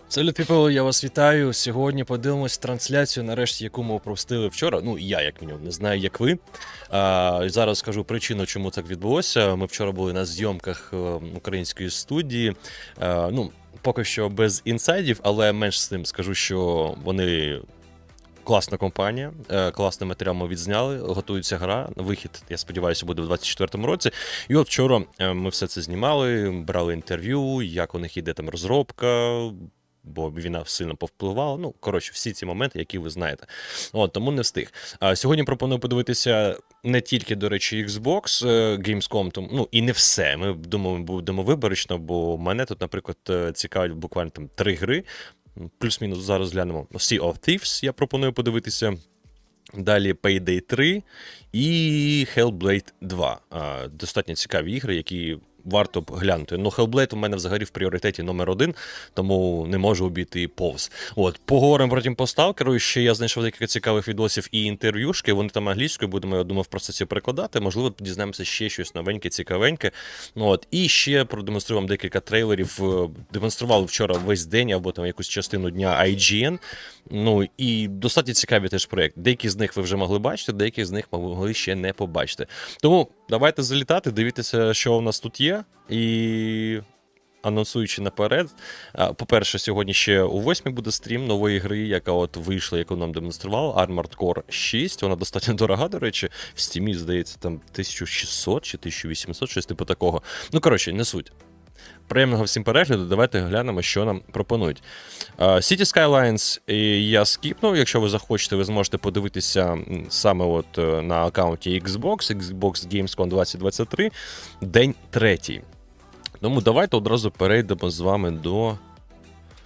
Салют, people, я вас вітаю. Сьогодні подивимось трансляцію, нарешті, яку ми пропустили вчора. Ну, я, як мінімум, не знаю, як ви. Зараз скажу причину, чому так відбулося. Ми вчора були на зйомках української студії. Поки що без інсайдів, але менш з тим скажу, що вони... Класна компанія, класний матеріал ми відзняли, готується гра, вихід, я сподіваюся, буде в 2024 році. І от вчора ми все це знімали, брали інтерв'ю, як у них іде там розробка, бо війна сильно повпливала. Ну, коротше, всі ці моменти, які ви знаєте. От, тому не встиг. Сьогодні пропоную подивитися не тільки, до речі, Xbox, Gamescom, ну і не все. Ми, думаю, будемо виборочно, бо мене тут, наприклад, цікавить буквально там 3 гри. Плюс-мінус зараз глянемо. Sea of Thieves я пропоную подивитися. Далі PAYDAY 3 і Hellblade 2. Достатньо цікаві ігри, які варто б глянути. Ну, Hellblade у мене взагалі в пріоритеті номер 1, тому не можу обійти повз. От, поговоримо потім по сталкеру. Ще я знайшов декілька цікавих відосів і інтерв'юшки. Вони там англійською, будемо, я думаю, в процесі перекладати. Можливо, дізнаємося ще щось новеньке, цікавеньке. От, і ще продемонструю вам декілька трейлерів. Демонстрували вчора весь день або там якусь частину дня IGN. Ну, і достатньо цікаві теж проєкти. Деякі з них ви вже могли бачити, деякі з них могли ще не побачити. Тому давайте залітати, дивіться, що у нас тут є. І анонсуючи наперед, по-перше, сьогодні ще о 8 буде стрім нової гри, яка от вийшла, яку нам демонстрували, Armored Core 6. Вона достатньо дорога, до речі. В Steam, здається, там 1600 чи 1800, щось типу такого. Ну, коротше, не суть. Приємного всім перегляду, давайте глянемо, що нам пропонують. City Skylines я скіпнув, якщо ви захочете, ви зможете подивитися саме от на аккаунті Xbox Gamescom 2023, день 3. Тому давайте одразу перейдемо з вами до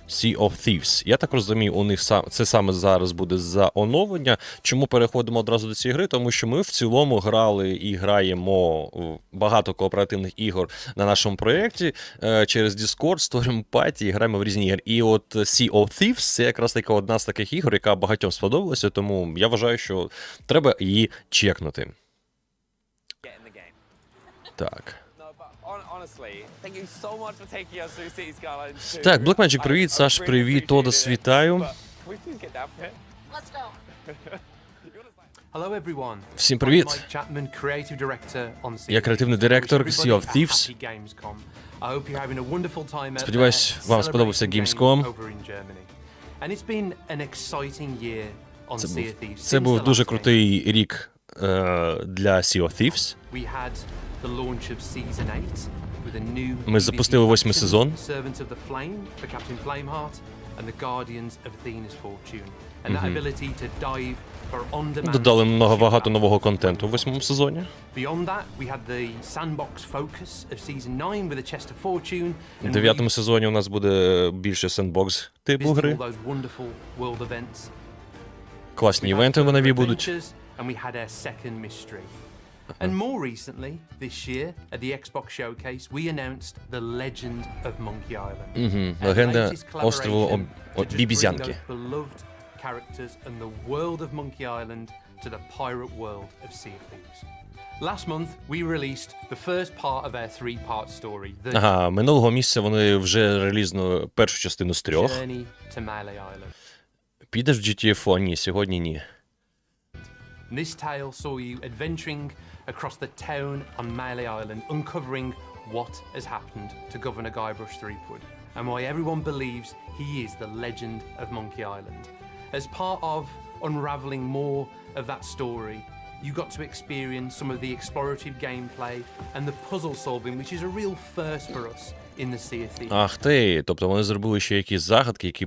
Sea of Thieves. Я так розумію, у них це саме зараз буде за оновлення. Чому переходимо одразу до цієї гри? Тому що ми в цілому грали і граємо багато кооперативних ігор на нашому проєкті. Через Discord створюємо паті і граємо в різні ігри. І от Sea of Thieves – це якраз така одна з таких ігор, яка багатьом сподобалася, тому я вважаю, що треба її чекнути. Так. Так, Blackmagic, привіт, Саш, привіт, Тодос, вітаю. Всім привіт. Я креативний директор Sea of Thieves. Сподіваюсь, вам сподобався Gamescom. Це був дуже крутий рік для Sea of Thieves. Ми запустили 8-й сезон. Додали багато нового контенту в 8-му сезоні. В 9-му сезоні у нас буде більше сендбокс типу гри. Класні івенти нові будуть. And more recently, this year, at the Xbox Showcase, we announced The Legend of Monkey Island. Легенда острову Бібізянки. Beloved characters and the world of Monkey Island to the pirate world of Sea of Thieves. Last month, we released the first part of our 3-part story. Минулого місяця вони вже релізнули першу частину з 3. Journey to Melee Island. Підеш в GTFO? Ні, сьогодні ні. This tale saw you adventuring across the town on Melee Island, uncovering what has happened to Governor Guybrush Threepwood and why everyone believes he is the legend of Monkey Island. As part of unraveling more of that story, you got to experience some of the explorative gameplay and the puzzle solving, which is a real first for us in the Sea of Thieves. Ах ти, тобто вони зробили ще якісь загадки, які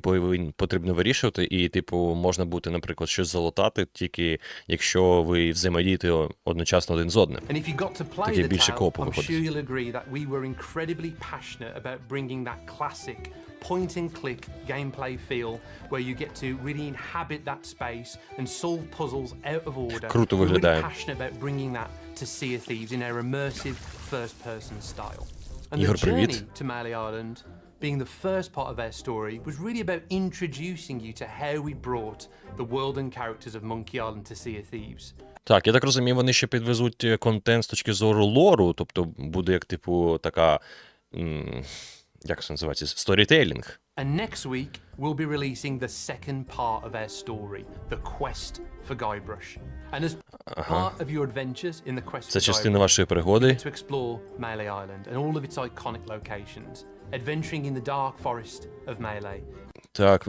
потрібно вирішувати, і, типу, можна буде, наприклад, щось залутати, тільки якщо ви взаємодієте одночасно один з одним. And if you got to play Таке the більше tale, коопу I'm виходить. sure you'll agree that we were incredibly passionate about bringing that classic point-and-click gameplay feel where you get to really inhabit that space and solve puzzles out of order. Круто We're really виглядає. passionate about bringing that to Sea of Thieves in our immersive first-person style. And Ігор, the journey привіт. to Melee Island, being the first part of our story, was really about introducing you to how we brought the world and characters of Monkey Island to Sea of Thieves. Так, я так розумію, вони ще підвезуть контент з точки зору лору, тобто буде як, типу, така, як це називається, сторітейлінг. And next week, we'll be releasing the second part of our story, the quest for Guybrush. And as part of your adventures in the quest Це for частина Guybrush, вашої пригоди. to explore Melee Island and all of its iconic locations, adventuring in the dark forest of Melee. Так,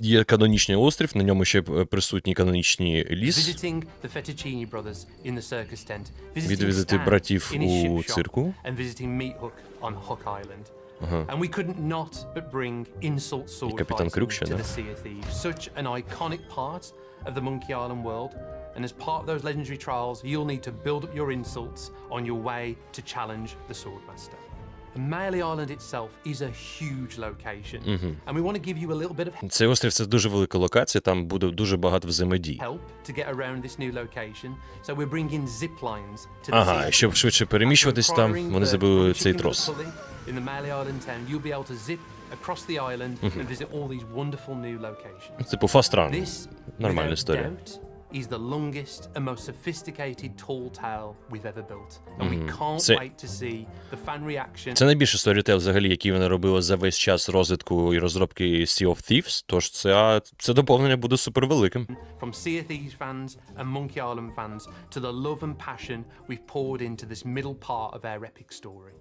є канонічний острів, на ньому ще присутній канонічний ліс. Visiting the Fettuccine brothers in the circus tent, visiting Відвідати Stan братів in his у ship shop, цирку. and visiting Meathook on Hook Island. And we couldn't not but bring insult sword Капітан fighting Крюк to ще, the да? Sea of Thieves. Such an iconic part of the Monkey Island world. And as part of those legendary trials, you'll need to build up your insults on your way to challenge the Swordmaster. And Melee Island itself is a huge location. And we want to give you a little bit of Цей острів – це дуже велика локація, там буде дуже багато взаємодій. help to get around this new location. So we're bringing zip lines to the Ага, sea. і щоб швидше переміщуватись там, вони забили цей трос. In the Melee Island town, you'll be able to zip across the island and visit all these wonderful new locations. Типу фаст-ран. This, Нормальна without історія. doubt, is the longest and most sophisticated tall tale we've ever built. And we can't Це- wait to see the fan reaction. Це найбільший сторітейл взагалі, який вони робили за весь час розвитку і розробки Sea of Thieves, тож це доповнення буде супервеликим. From Sea of Thieves fans and Monkey Island fans to the love and passion we've poured into this middle part of our epic story.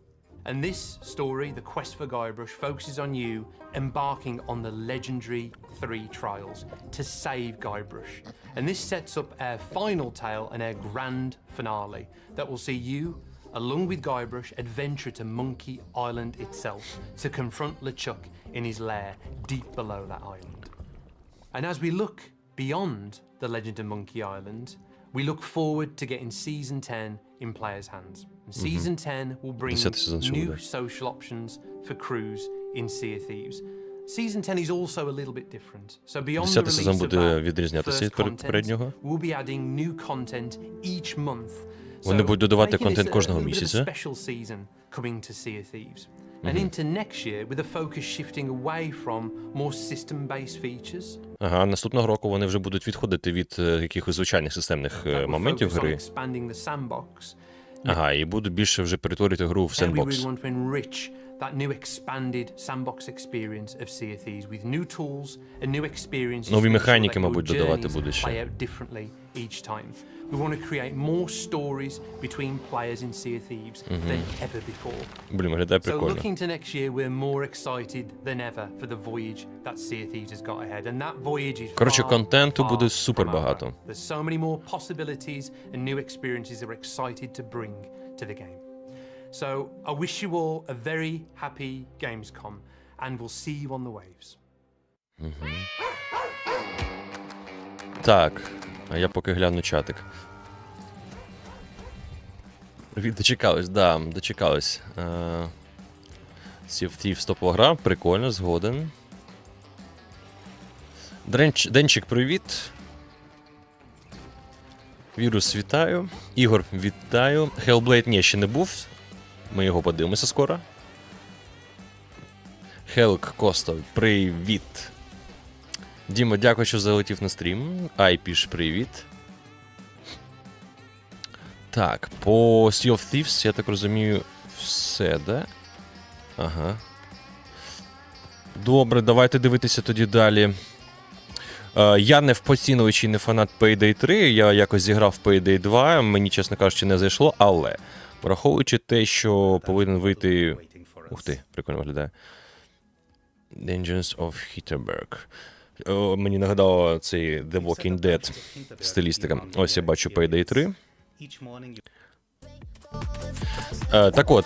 And this story, The Quest for Guybrush, focuses on you embarking on the legendary 3 trials to save Guybrush. And this sets up our final tale and our grand finale that will see you, along with Guybrush, adventure to Monkey Island itself to confront LeChuck in his lair deep below that island. And as we look beyond the legend of Monkey Island, we look forward to getting Season 10 in players' hands. And Season 10 will bring Десятий сезон ще new буде. social options for crews in Sea of Thieves. Season 10 is also a little bit different. So beyond the Десятий сезон release of буде that відрізнятися від first content, попереднього. we'll be adding new content each month. Вони будуть додавати making this контент a кожного little bit of a місяця. special season coming to Sea of Thieves. And into next year, with the focus shifting away from more system-based features. Ага, наступного року вони вже будуть відходити від якихось звичайних системних We'll моментів focus on гри. expanding the sandbox. Ага, і будуть більше вже перетворити гру в And we сендбокс. really want to enrich that new expanded sandbox experience of Sea of Thieves with new tools and new experiences. Нові to ensure механіки, that your мабуть, додавати journeys буде ще. play out differently each time. We want to create more stories between players in Sea of Thieves than ever before. Блін, виглядає So прикольно. looking to next year, we're more excited than ever for the voyage that Sea of Thieves has got ahead. And that voyage is Коротше, far, контенту far буде from супер over. багато. There's so many more possibilities and new experiences that we're excited to bring to the game. So I wish you all a very happy Gamescom, and we'll see you on the waves. Так, а я поки гляну чатик. Дочекались, да, дочекались. Sea of Thieves топова гра, прикольно, згоден. Денчик, привіт. Вірус, вітаю. Ігор, вітаю. Hellblade, ні, ще не був. Ми його подивимося скоро. Хелк Костов, привіт. Діма, дякую, що залетів на стрім. Айпіш, привіт. Так, по Sea of Thieves, я так розумію, все, да? Ага. Добре, давайте дивитися тоді далі. Я не поціновувач і не фанат PAYDAY 3, я якось зіграв в PAYDAY 2, мені, чесно кажучи, не зайшло, але, враховуючи те, що повинен вийти... Ух ти, прикольно виглядає. Dungeons of Hitterberg. Мені нагадало цей The Walking Dead стилістика. Ось я бачу PAYDAY 3. Так от,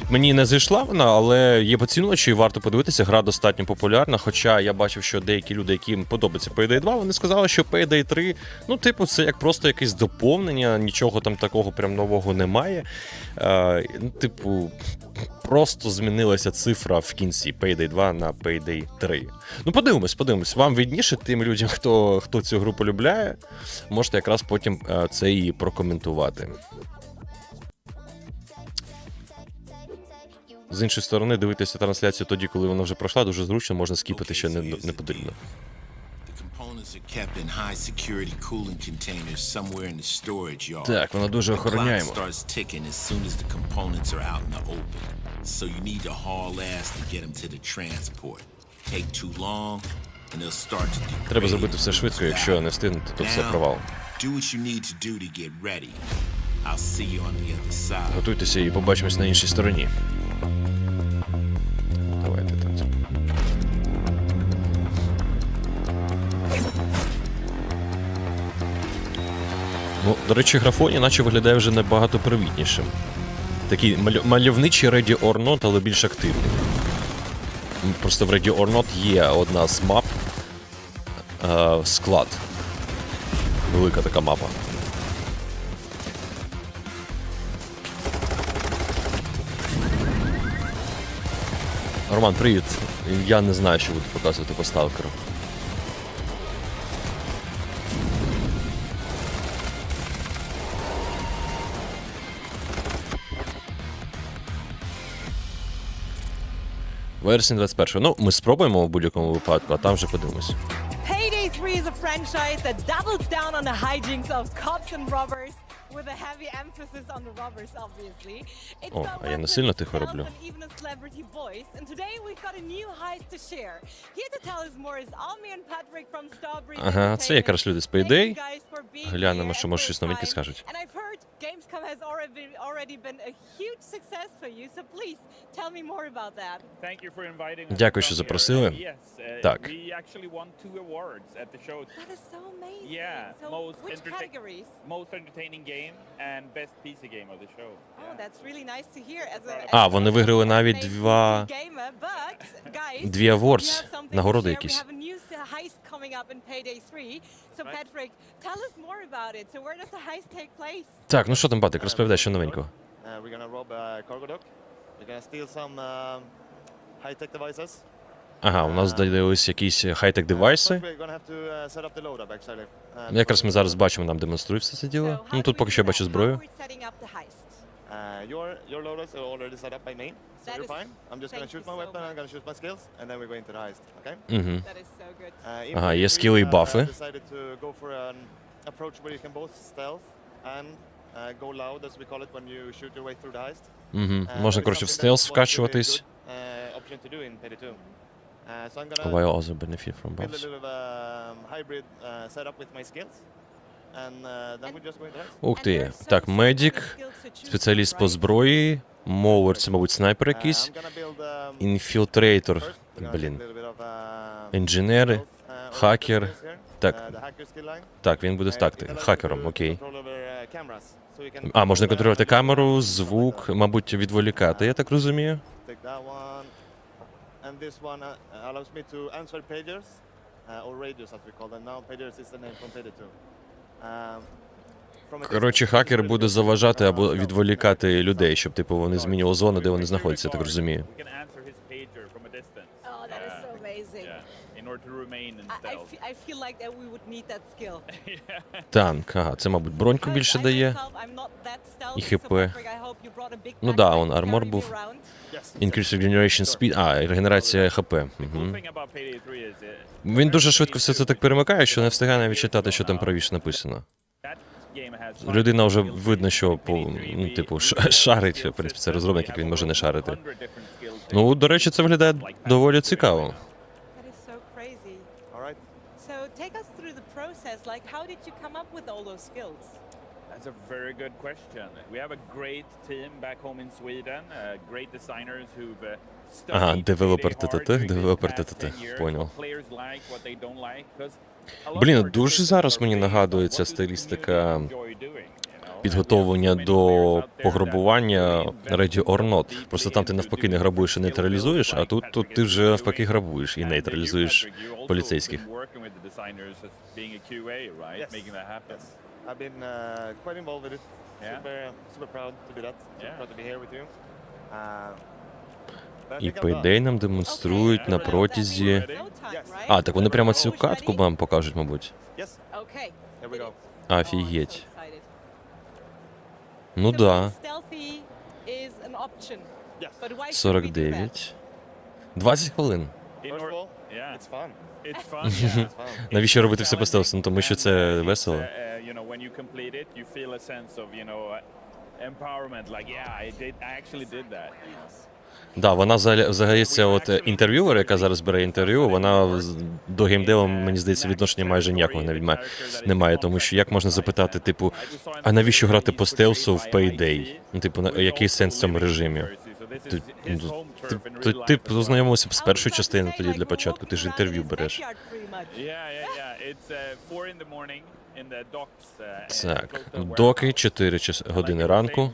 Мені не зайшла вона, але є поцінувачі, і варто подивитися, гра достатньо популярна, хоча я бачив, що деякі люди, яким подобається PAYDAY 2, вони сказали, що PAYDAY 3, ну, типу, це як просто якесь доповнення, нічого там такого прям нового немає. Ну, типу, просто змінилася цифра в кінці PAYDAY 2 на PAYDAY 3. Ну, подивимось. Вам відніше, тим людям, хто цю гру полюбляє, можете якраз потім це і прокоментувати. З іншої сторони, дивитися трансляцію тоді, коли вона вже пройшла, дуже зручно, можна скіпати, що не потрібно. Так, вона дуже охороняємо. Треба зробити все швидко, якщо не встигнути, то все провал. Готуйтеся і побачимось на іншій стороні. Давайте там. Ну, до речі, графоні наче виглядає вже набагато привітнішим. Такий мальовничий Ready or Not, але більш активний. Просто в Ready or Not є одна з мап. Склад. Велика така мапа. Роман, привіт. Я не знаю, що буду показувати по сталкеру. Версія 21. Ну, ми спробуємо в будь-якому випадку, а там вже подивимось. PAYDAY 3 is a franchise that doubles down on the hijinks of cops and robbers, with a heavy emphasis on the robbers, obviously. It's О, got а я не weapons, сильно тихо stealth, роблю. and even a celebrity voice. And today we've got a new heist to share. Here to tell us more is Almi and Patrick from Starbreeze. Ага, це якраз люди з PAYDAY. Thank you guys for being Глянемо, here що and може for щось your новеньке time. скажуть. And I've heard Gamescom has already been a huge success for you, so please tell me more about that. Thank you for inviting us Дякую, що down here. запросили. Yes, Так. we actually won 2 awards at the show. That is so amazing. Yeah, So most which categories? Most entertaining game and best PC game of the show. Oh, that's really nice to hear. А, вони виграли навіть два awards, нагороди якісь. Так, ну що там, Патрик, розповідай, що новенького. Ага, у нас додались якісь хай-тек девайси. Якраз ми зараз бачимо, нам демонструють все це діло. Ну тут поки що я бачу зброю. Your loaders are already set up by me, so you're fine. I'm just gonna shoot my weapon, I'm gonna shoot my skills, and then we go into the heist, okay? Угу. Ага, є скіли і бафи. Decided to go for an approach where you can both stealth and go loud, as we call it, when you shoot your way through the heist. Угу. Можна, коротше, в стелс вкачуватись. Option to do in PAYDAY 2. So I'm gonna While also benefit from build a buffs. little hybrid setup with my skills. And then we just go into heist. Ух ти. Так, медик, спеціаліст по зброї, мовер, це, мабуть, снайпер якийсь, інфільтрейтор, блін, інженери, хакер. Так, він буде стакти. Хакером, окей. А, можна контролювати камеру, звук, мабуть, відволікати, я так розумію. Коротше, хакер буде заважати або відволікати людей, щоб, типу, вони змінювали зону, де вони знаходяться, я так розумію. We can answer his pager from a distance. Oh, that is so amazing. Yeah, in order to remain in stealth. I feel like that we would need that skill. Танк, ага, це, мабуть, броньку більше дає. І ХП. Ну да, он армор був. Increase regeneration speed. А, і регенерація ХП. The Угу. cool thing about PAYDAY 3 is Він дуже швидко все це так перемикає, що не встигає навіть читати, що там правіше написано. that game has Людина вже видно, що по, ну, типу, шарить, в принципі, це розробник, як він може не шарити. 100 different skills. Ну, до речі, це виглядає доволі цікаво. That is so crazy. All right. So take us through the process. Like, how did you come up with all those skills? That's a very good question. We have a great team back home in Sweden, great designers who've Ага, studied девелопер really hard ТТТ, during these девелопер past ТТТ, 10 years, понял. what players like, what they don't like, 'cause a lot of Блін, our дуже decisions зараз are мені based on нагадує what ця does the стилістика community enjoy doing, you know? підготовлення до пограбування Ready or Not. Просто там ти навпаки не грабуєш і нейтралізуєш, а тут ти вже навпаки грабуєш і нейтралізуєш поліцейських. I've been quite involved with it. Super proud to be that. Super proud to be here with you. І PAYDAY нам демонструють на протязі... No time, right? А, так вони прямо цю катку вам покажуть, мабуть. Yes, Okay. here we go. Офігеть. So excited. Ну So да, stealthy is an option. Yes. But why should we do that? 49. 20 хвилин. First of all, Yeah. it's fun. It's fun, yeah. It's fun. Навіщо робити все по стелсу? Ну, тому що це весело. You know, when you complete it, you feel a sense of, you know, empowerment. Like, yeah, I actually did that. Да, вона взагалі ця от інтерв'юер, яка зараз бере інтерв'ю, вона до геймдева, мені здається, відношення майже ніякого навіть немає, тому що як можна запитати, типу, а навіщо грати по стелсу в PAYDAY? Ну, типу, який сенс в цьому режимі? Ти познайомився б з першої частини тоді для початку, ти ж інтерв'ю береш. Так, доки 4 години ранку.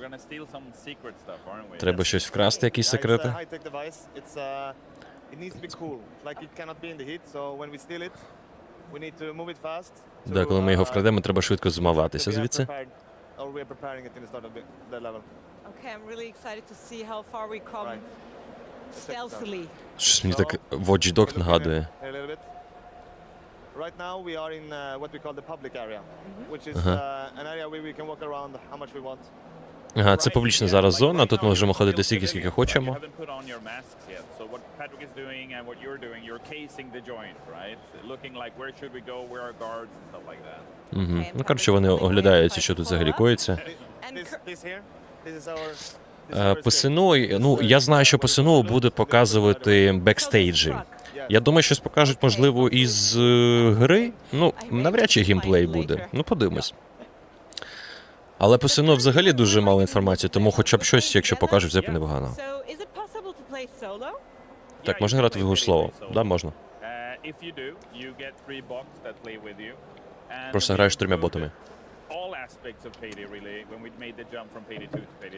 Треба щось вкрасти, якісь секрети. It's a high-tech device. It needs to be cool. Like it cannot be in the heat. So when we steal it, we need to move it fast. Да, коли ми його вкрадемо, треба швидко змиватися We are звідси. prepared, or we are preparing it in the start of the level. Okay, I'm really excited to see how far we come Right. stealthily. Щось мені так Watch Dogs нагадує. Here a little bit. Right now we are in what we call the public area, which is an area where we can walk around how much we want. Ага, це публічна зараз зона, тут ми можемо ходити стільки, скільки хочемо. Угу. Ну, коротше, вони оглядаються, що тут взагалі коїться. And This here, this is our По СНО, ну, я знаю, що по СНО буде показувати бекстейджі. Я думаю, щось покажуть, можливо, із гри. Ну, навряд чи геймплей буде. Ну, подивимось. Але по СНО взагалі дуже мало інформації, тому хоча б щось, якщо покажуть, це б непогано. So is it possible to play solo? Так, можна грати в ігру слово? Да, можна. Просто граєш 3 ботами.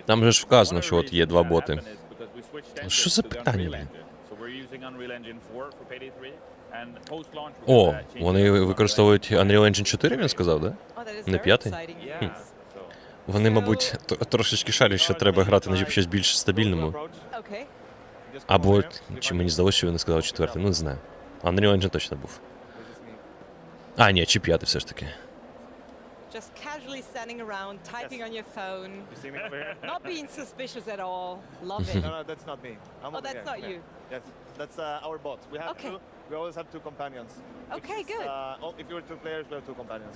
Там же ж вказано, що от є 2 боти. Що за питання, блін? О, вони використовують Unreal Engine 4, він сказав, да? Oh, that is Не very 5? exciting. Вони, мабуть, трошечки шарять, що треба грати на щось більш стабільному. Okay. Або, чи мені здалося, що вони сказали 4, ну не знаю. Unreal Engine точно був. А, ні, чи 5 все ж таки. Just casually standing around, typing on your phone, You see me over here? not being suspicious at all. Love it. No, that's not me. I'm Oh, over that's here. not you. Yes, that's our bot. We have Okay. two. We always have 2 companions. which Okay, is, good. If you were 2 players, we have 2 companions.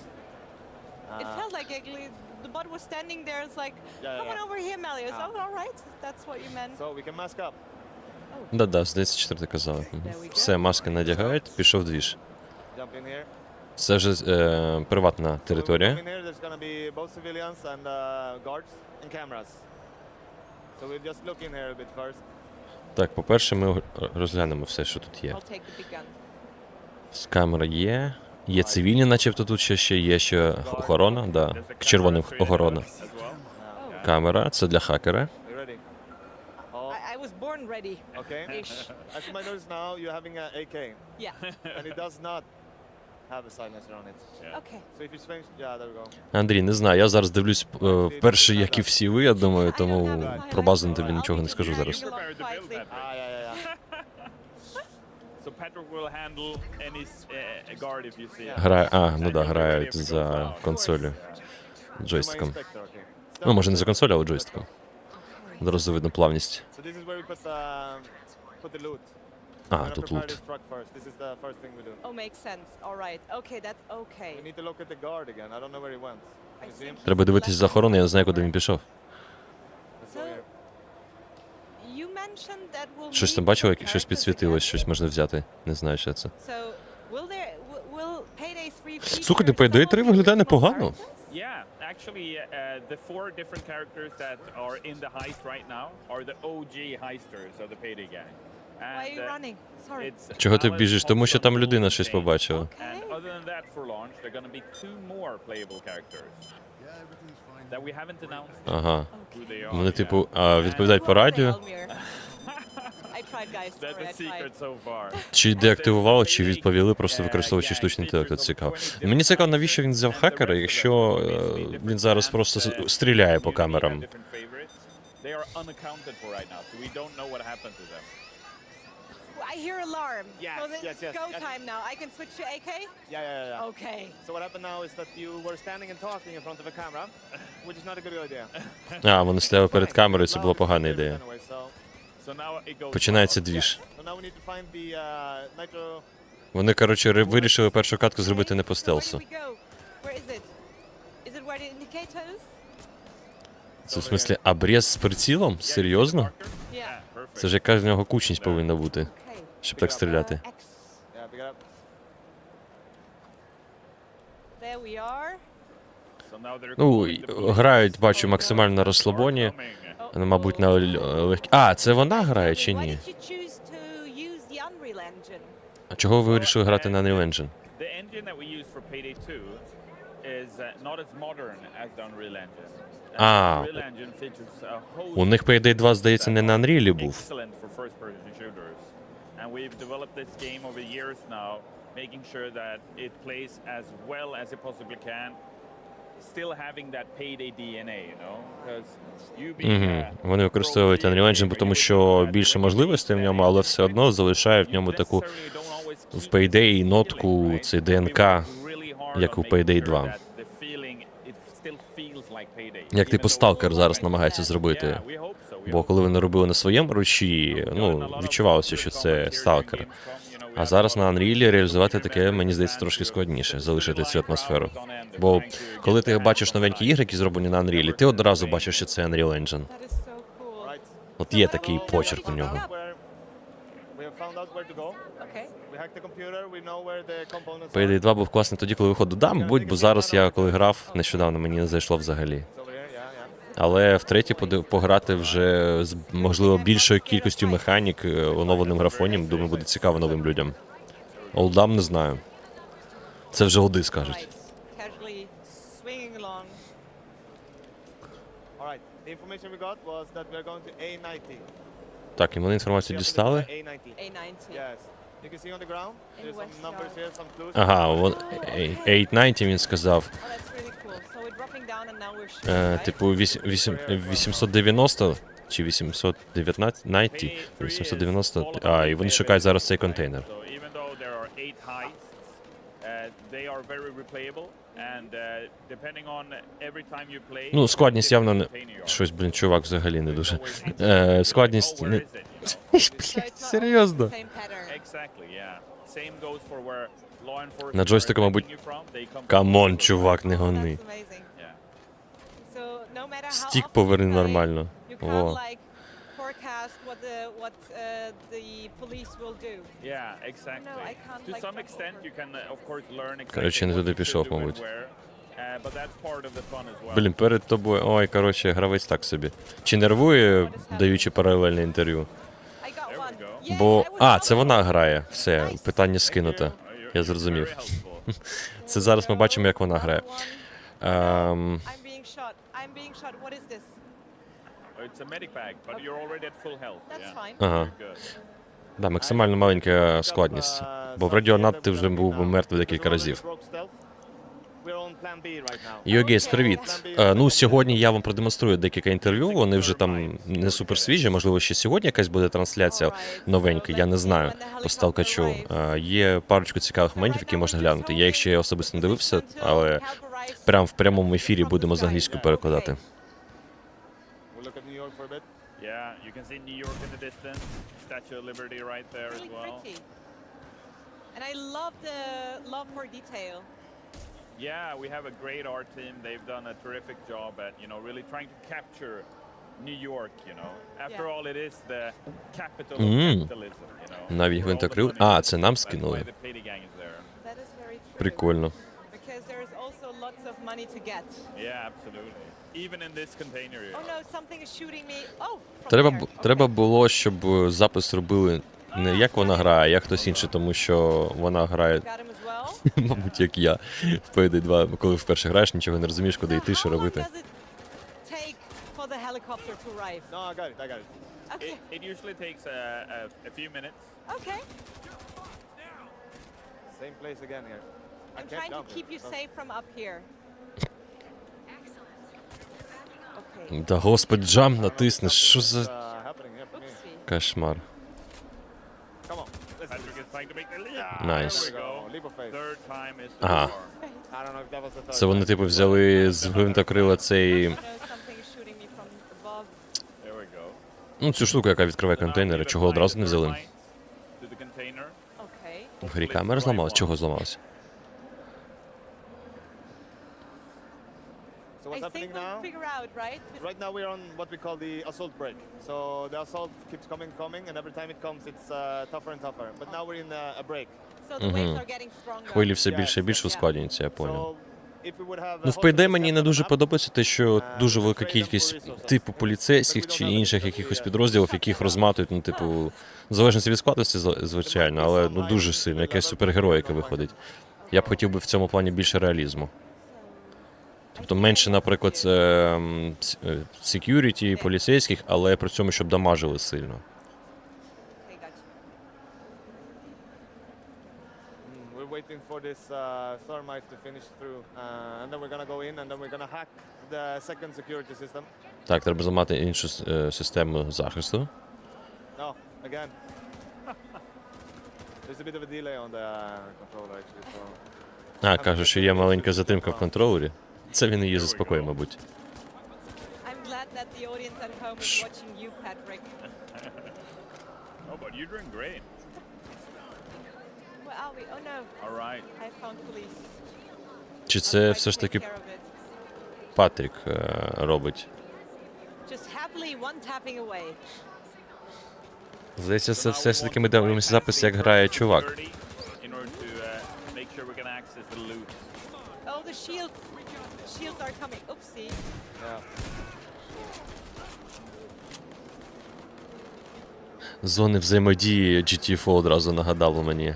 It felt like actually the bot was standing there. It's like, Yeah, come on yeah. over here, Melius. Oh, all right. That's what you meant. So we can mask up. Да-да, здається, 4 казали. Все, маски надягають, пішов двіж. Jump in here. Це вже приватна So we територія. come in here. There's gonna be both civilians and guards and cameras. So we'll just look in here a bit first. Так, по-перше, ми розглянемо все, що тут є. I'll take the big gun. З камера є. Є цивільні, начебто тут ще є ще охорона, да. Червоним охорона. Камера, це для хакера. You ready? Oh, I was born ready. okay. Ish. As you might notice now, you're having an AK, Yeah. and it does not have a silencer on it. Okay. So if you swing, yeah, there we go. Андрій, не знаю, я зараз дивлюсь вперше, як і всі ви, я думаю, тому про базу тобі нічого не скажу зараз. Ah, yeah, yeah, yeah. So Patrick will handle any guard if you see. Грає, ну да, грають за консолю. Джойстиком. My inspector, okay. Ну, може не за консолю, але джойстиком. Одразу видно плавність. So this is where we put the loot. А, We're gonna тут prepare лут. this truck first. This is the first thing we do. Oh, makes sense. All right. Okay, that's okay. We need to look at the guard again. I don't know where he went. I You see him? think Треба дивитись за охорони, я не знаю, куди він пішов. Let's go So, here. you mentioned that we'll Щось там meet бачив, the щось characters підсвітилось, again. щось можна взяти. Не знаю, що це. So, will Payday 3 feature Слухайте, some PAYDAY of 3 the виглядає original непогано. characters? Yeah, actually, the 4 different characters that are in the heist right now are the OG heisters of the Payday gang. Why are you running? Sorry. Чого ти біжиш? Тому що там людина щось побачила. And other than that, for launch, there are going to be 2 more playable characters. that we haven't announced Ага. who they are. Вони, Yeah. типу, відповідають по радіо. I tried, guys. That's Sorry, a I tried. secret so far. Чи деактивували, чи відповіли, просто використовуючи штучний інтелект. От цікаво. Мені цікаво, навіщо він взяв хакера, якщо він зараз просто стріляє по камерам. They are unaccounted for right now, so we don't know what happened to them. I hear alarm. Yes, So then yes, yes. Go time now. I can switch to AK? Yeah. Okay. So what happened now is that you were standing and talking in front of a camera, which is not a good idea. А, вони стояли перед камерою, це була погана ідея. Anyway, So now it goes Починається wild. двіж. so now we need to find the nitro. Вони, коротше, вирішили першу катку зробити не по So where стелсу. did we go? Where is it? Is it where the indicator is? Це в смислі обріз з прицілом? Серйозно? Yeah. Perfect. Це ж яка в нього кучність повинна бути, Okay. щоб так стріляти. X. Yeah, pick it up. There we are. So now they're Ну, calling the police. грають, бачу, максимально на розслабоні. Coming. Мабуть, на легкі. А, це вона грає чи Why ні? did you choose to use the Unreal Engine? А чого ви вирішили грати на Unreal Engine? The engine that we use for Payday 2 is not as modern as the Unreal Engine. And Ah. the Unreal Engine features a host У них Payday 2, здається, не на Unreal був. excellent for first-person shooters. And we've developed this game over years now, making sure that it plays as well as it possibly can, still having that Payday DNA, you know? Because you being Вони використовують Unreal Engine, тому що більше можливостей в ньому, але все одно залишає в ньому таку в Payday нотку, це ДНК, як у Payday 2. Як типу Stalker зараз намагається зробити. Бо коли вони робили на своєму ручі, ну, відчувалося, що це Stalker. А зараз на Unreal реалізувати таке, мені здається, трошки складніше, залишити цю атмосферу. Бо коли ти бачиш новенькі ігри, які зроблені на Unreal, ти одразу бачиш, що це Unreal Engine. That is so cool. Right. От є такий почерк у нього. Where we have found out where to go. Okay. We hacked the computer. We know where the components Payday 2 був класний тоді, коли виходив. Да, мабуть, бо зараз я коли грав, нещодавно мені не зайшло взагалі. are. Over here. Yeah. Але втретє пограти вже з, можливо, більшою кількістю механік, оновленим графонім, думаю, буде цікаво новим людям. Олдам не знаю. Це вже олди скажуть. Right. Casually swinging along. All right. The information we got was that we are going to A90. Так, і вони інформацію дістали. A90. A90. Yes. You can see on the ground. There's some West numbers Yard. here, some clues. Ага, 890 він сказав. Oh, that's really cool. So we're dropping down and now we're shooting, right? Типу 890 чи 819? 890. А, і вони шукають зараз цей контейнер. So even though there are 8 heists, they are very replayable, and depending on every time you play. Ну, складність явно не... container you are. Щось, блін, чувак взагалі не дуже. Oh, Складність where не... is it, you know? So it's not серйозно? always the same pattern. Exactly, yeah. Same goes for where law enforcement На джойстику, are мабуть, attacking you from, they come from камон, the- чувак, не Oh, гони. that's amazing. Yeah. So no matter how Стік often поверни you play, нормально. you can't Во. like forecast what the police will do. Yeah, exactly. No, I can't, To like, some jump extent, over. you can, of course, learn exactly Коротше, не what туди you should пішов, do and мабуть. where, but that's part of the fun as well. Блін, перед тобою... Ой, коротше, гравець так собі. Чи нервує, даючи паралельне інтерв'ю? I got There we one. go. Yeah, Бо... I was А, це double. вона грає. Все, питання скинуте. You're Я зрозумів. very helpful. Це зараз ми бачимо, як вона грає. One. Ем, I'm being shot. I'm being shot. What is this? It's a medic bag, but you're already at full health. That's Yeah. fine. Ага. Very good. Да, максимально маленька складність. Бо в радіонат ти вже був би мертвий декілька разів. Йогейс, привіт. Ну, сьогодні я вам продемонструю декілька інтерв'ю. Вони вже там не супер свіжі. Можливо, ще сьогодні якась буде трансляція новенька, я не знаю, по сталкачу. Є парочку цікавих моментів, які можна глянути. Я їх ще особисто не дивився, але прямо в прямому ефірі будемо з англійською перекладати. Yeah, you can see New York in the distance. Statue of Liberty right there as Really well. pretty. And I love the love for detail. Yeah, we have a great art team. They've done a terrific job at, really trying to capture New York, After all, it is the capital of capitalism, Навіть гвинтокрил. А, це нам скинули. That is very true. Прикольно. Because there is also lots of money to get. Yeah, absolutely. Even in this container. Oh no, something is shooting me. Oh, from there. Треба було, щоб запис робили не як вона грає, а як хтось інший, тому що вона грає Got him as well. Мабуть, як я в Payday 2, коли вперше граєш, нічого не розумієш, куди йти, що робити. For the helicopter to arrive. No, I got it. I got it. Okay. It usually takes a few minutes. Okay. Same place again here. I I'm can't trying to jump keep here. you No. safe from up here. Okay. Та господи, джамп натиснеш, що за Happening here for me. Oopsie. кошмар. Come on. Let's do Patrick this. is trying to make the leap. Nice. There we go. Leap of faith. Third time is the Ага. charm. I don't know if that was the third Це вони, time. типу, взяли з гвинтокрила цей, No, something is shooting me from above. There we go. ну, цю штуку, яка відкриває контейнери. Чого одразу не взяли? To the container. Okay. В грі камера зламалась? Чого зламалась? So what's I happening think we'll now? figure out, right? Right now we're on what we call the assault break. So the assault keeps coming, and every time it comes, it's tougher and tougher. But now we're in a break. So the waves are getting stronger. Хвилі все більше і більше ускладнюються, я поняв. So if we would have Ну, в Payday мені не дуже подобається те, що дуже велика кількість типу поліцейських чи інших якихось підрозділів, яких розматують, ну, типу, в залежності від складності, звичайно, але ну дуже сильно, якась супергероїка виходить. Я б хотів би в цьому плані більше реалізму. Тобто менше, наприклад, security, поліцейських, але при цьому, щоб дамажили сильно. Okay, gotcha. We're waiting for this Stormite to finish through, and then we're gonna go in, and then we're gonna hack the second security system. Так, треба зламати іншу систему захисту. No, again. There's a bit of a delay on the controller actually, so. А, каже, що є маленька затримка в контролері. Це він її заспокоїть, мабуть. I'm glad that the audience at home is watching you, Patrick. Oh, but you're doing great. Where are we? Oh no, All right. I found police. Чи I'll це try все to ж take таки care of it. Патрік робить? Just happily one tapping away. Здається, це все ж таки ми дивимося запис, як грає чувак. In order to make sure we can access the loot. Oh, the shields. Shields are coming. Oopsie. Yeah. Зони взаємодії GTFO одразу нагадало мені.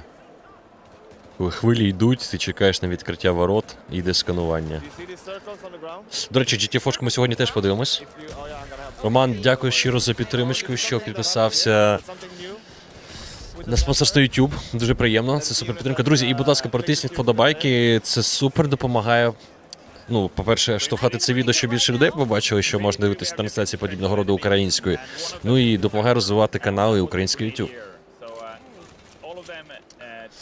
Коли хвилі йдуть, ти чекаєш на відкриття ворот і йде сканування. Do you see these circles on the ground? До речі, GTFO-шку ми сьогодні теж подивимось. If you, oh yeah, I'm gonna have. Роман, дякую щиро за підтримочку, що підписався Something new. на спонсорство YouTube. Дуже приємно, це супер підтримка. Друзі, і, будь ласка, протисніть вподобайки, це супер допомагає. Ну, по-перше, штовхати це відео, щоб більше людей побачили, що можна дивитися трансляції подібного роду українською. Ну і допомагає розвивати канали український YouTube. So, all of them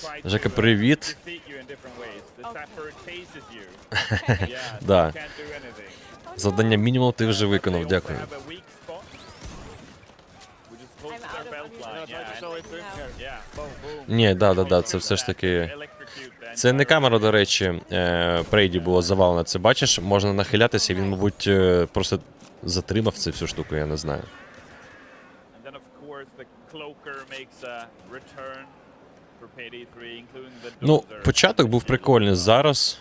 try to Жека, привіт. defeat you in different ways. The sapper chases you. Yeah, so Да. you can't do anything. Завдання мінімум ти вже виконав, дякую. Have a weak spot. We just close I'm their out of belt line. Try to Yeah, show it to him. now. Here. yeah. Boom, boom. Ні, да, це все ж таки. Electrocute the Це не entire- камера, до речі, Прейді було завалено. Це бачиш, можна нахилятися, він, мабуть, просто затримав цю всю штуку, я не знаю. And then of course the cloaker makes a return for Payday 3, including the Ну, dozer. початок був прикольний, зараз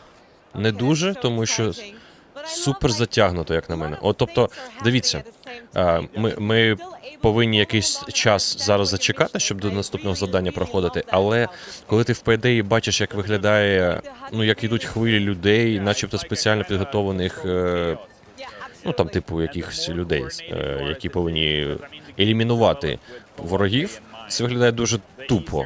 не Okay, дуже, so тому що exciting. But I супер love, like, затягнуто, як на a lot мене. of От, тобто, things are дивіться, happening at the same time. ми Still able повинні to якийсь follow along час and зараз understand зачекати, your щоб до mission. I наступного really, завдання really проходити, love that але about this коли game. ти в Payday бачиш, як виглядає, ну, як йдуть хвилі людей, начебто спеціально підготовлених, Yeah, ну, там, absolutely. типу, якихось людей, які повинні елімінувати ворогів, це виглядає дуже тупо.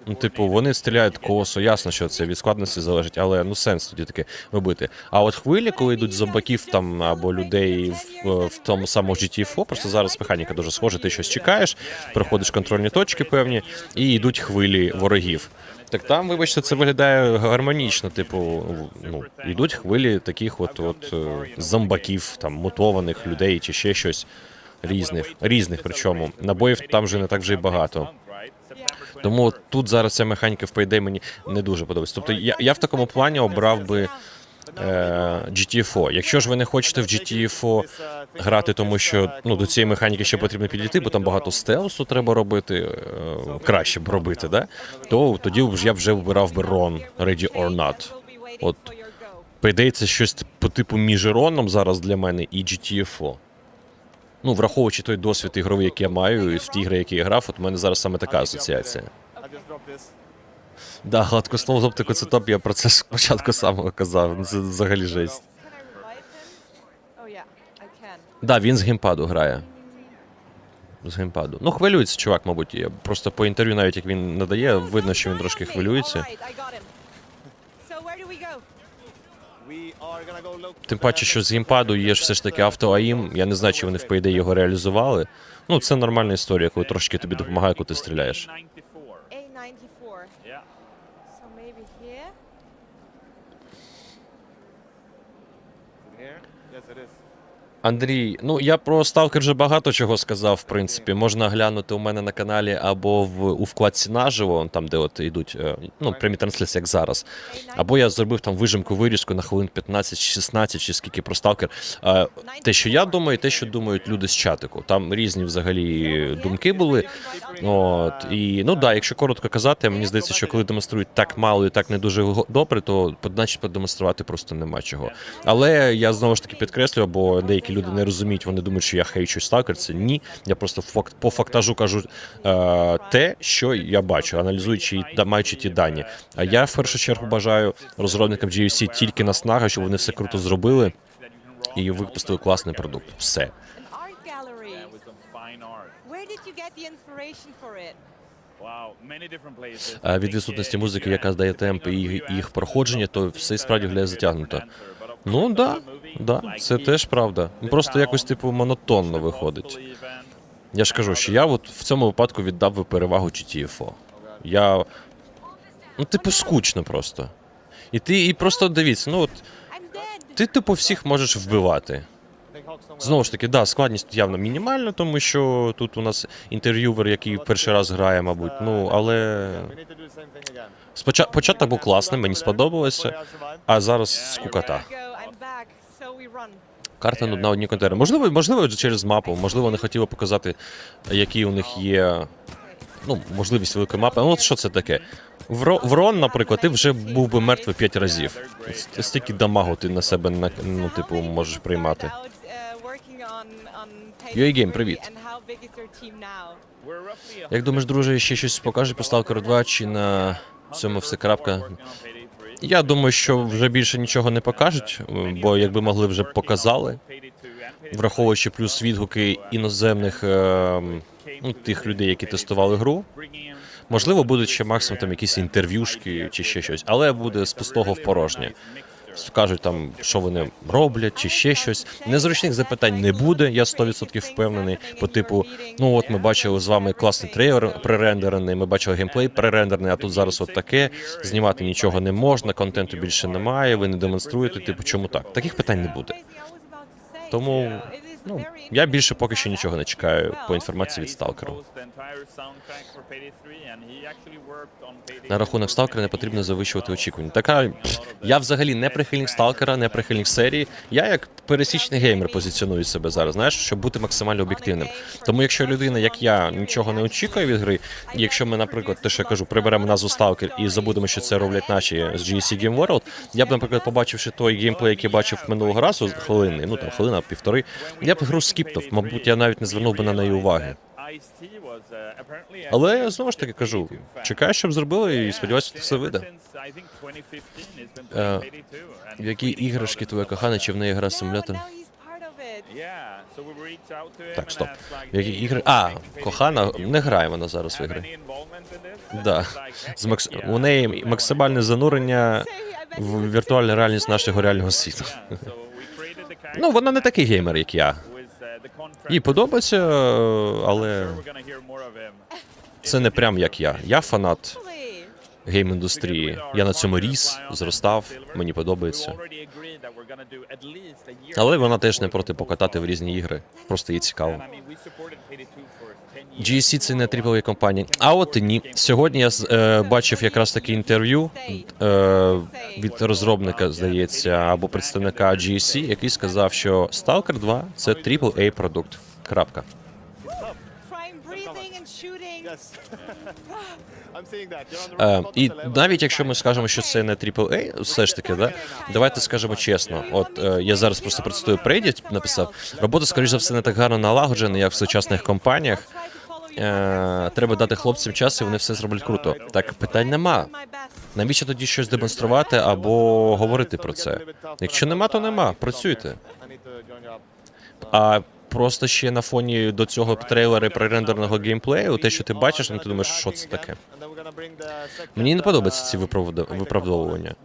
Ну, типу, вони стріляють косо, ясно, що це від складності залежить, але ну сенс тоді таке робити. А от хвилі, коли йдуть з зомбаків там або людей в тому самому GTFO, просто зараз механіка дуже схожа, ти щось чекаєш, проходиш контрольні точки певні, і йдуть хвилі ворогів. Так там, вибачте, це виглядає гармонічно, типу, ну, йдуть хвилі таких от зомбаків, там, мутованих людей чи ще щось різних причому. Набоїв там вже не так вже й багато. Тому тут зараз ця механіка в Payday мені не дуже подобається. Тобто я в такому плані обрав би GTFO. Якщо ж ви не хочете в GTFO грати, тому що ну, до цієї механіки ще потрібно підійти, бо там багато стелсу треба робити, краще б робити, да? То тоді я вже вибирав би RON, Ready or Not. От Payday це щось по типу між RON зараз для мене і GTFO. Ну, враховуючи той досвід ігровий, який я маю, і в ті ігри, які я грав, от у мене зараз саме така асоціація. I just dropped this. Да, гладкоствол з оптикою це топ, я про це спочатку самого казав. Ну, це взагалі жесть. Can I revive him? Oh yeah, I can. Да, він з геймпаду грає. З геймпаду. Ну, хвилюється чувак, мабуть. Я просто по інтерв'ю, навіть як він надає, видно, що він трошки хвилюється. Тим паче, що з геймпаду є ж все ж таки авто-АІМ. Я не знаю, чи вони в PAYDAY його реалізували. Ну, це нормальна історія, коли трошки тобі допомагає, коли ти стріляєш. A94. Yeah. So maybe here. Here? Yes, it is. Андрій, ну я про Сталкер вже багато чого сказав, в принципі. Можна глянути у мене на каналі або у вкладці наживо, там де от йдуть ну, прямі трансляції, як зараз. Або я зробив там вижимку, вирізку на хвилин 15-16, чи скільки про Сталкер. Те, що я думаю, і те, що думають люди з чатику. Там різні взагалі думки були. От, і, ну да, якщо коротко казати, мені здається, що коли демонструють так мало і так не дуже добре, то значить продемонструвати просто нема чого. Але я знову ж таки підкреслюю, бо деякі люди не розуміють, вони думають, що я хейчу Сталкер, це ні. Я просто по фактажу кажу те, що я бачу, аналізуючи і маючи ті дані. А я в першу чергу бажаю розробникам GSC тільки наснага, щоб вони все круто зробили і випустили класний продукт. Все. An art gallery. With some fine art. Where did you get the inspiration for it? Wow, many different places. Від відсутності музики, яка здає темп і їх проходження, то все справді виглядає затягнуто. Ну, да, це теж правда. Просто якось, типу, монотонно виходить. Я ж кажу, що я от в цьому випадку віддав би перевагу GTFO. Я... Ну, типу, скучно просто. І просто дивіться, ну от, I'm dead. ти, типу, всіх можеш вбивати. Знову ж таки, да, складність тут явно мінімальна, тому що тут у нас інтерв'ювер, який перший раз грає, мабуть, ну, але... We need to do the same thing again. Початок був класний, мені сподобалося, а зараз скукота. There we go. I'm back. So we run. Карта на одні контейнери. Можливо, через мапу, можливо, не хотіли показати, які у них є, ну, можливість великої мапи. Ну, от що це таке? Врон, наприклад, ти вже був би мертвий 5 разів. Стільки дамагу ти на себе, ну, типу, можеш приймати. UA-Game, привіт. Як думаєш, друже, ще щось покаже по Stalker 2 чи на цьому все крапка? Я думаю, що вже більше нічого не покажуть, бо якби могли вже показали, враховуючи плюс відгуки іноземних ну, тих людей, які тестували гру. Можливо, будуть ще максимум там якісь інтерв'юшки чи ще щось, але буде з пустого в порожнє. Скажуть там, що вони роблять, чи ще щось. Незручних запитань не буде, я 100% впевнений. По типу, ну от ми бачили з вами класний трейлер пререндерений, ми бачили геймплей пререндерений, а тут зараз от таке, знімати нічого не можна, контенту більше немає, ви не демонструєте, типу, чому так? Таких питань не буде. Тому, ну, я більше поки що нічого не чекаю по інформації від Сталкеру. На рахунок Сталкера не потрібно завищувати очікування. Така, я взагалі не прихильник Сталкера, не прихильник серії. Я як пересічний геймер позиціоную себе зараз, знаєш, щоб бути максимально об'єктивним. Тому якщо людина, як я, нічого не очікує від гри, і якщо ми, наприклад, те, що я кажу, приберемо назву Сталкер і забудемо, що це роблять наші з GSC Game World, я б, наприклад, побачивши той геймплей, який бачив минулого разу, хвилини, ну там хвилина, півтори, я б гру скіпнув, мабуть, я навіть не звернув би на неї уваги. Але, знову ж таки, кажу, чекаю, щоб зробили, і сподіваюся, що все вийде. В які іграшки твоя кохана, чи в неї гра симулятор? Так, стоп. В які ігри... Кохана, не грає вона зараз в ігри. Да. У неї максимальне занурення в віртуальну реальність нашого реального світу. Ну, вона не такий геймер, як я. Їй подобається, але це не прям як я. Я фанат гейм-індустрії. Я на цьому ріс, зростав, мені подобається. Але вона теж не проти покатати в різні ігри. Просто їй цікаво. GSC – це не AAA компанія. А от і ні. Сьогодні я бачив якраз таке інтерв'ю від розробника, здається, або представника GSC, який сказав, що Stalker 2 – це AAA продукт. Крапка. І навіть якщо ми скажемо, що це не AAA, все ж таки, да, давайте скажемо чесно. От я зараз просто процитую PAYDAY, написав, робота, скоріш за все, не так гарно налагоджена, як в сучасних компаніях. Треба дати хлопцям час, і вони все зроблять круто. Так, питань нема. Навіщо тоді щось демонструвати або говорити про це? Якщо нема, то нема. Працюйте. А просто ще на фоні до цього трейлера пререндерного геймплею, те, що ти бачиш, ну ти думаєш, що це таке? Мені не подобаються ці виправдовування.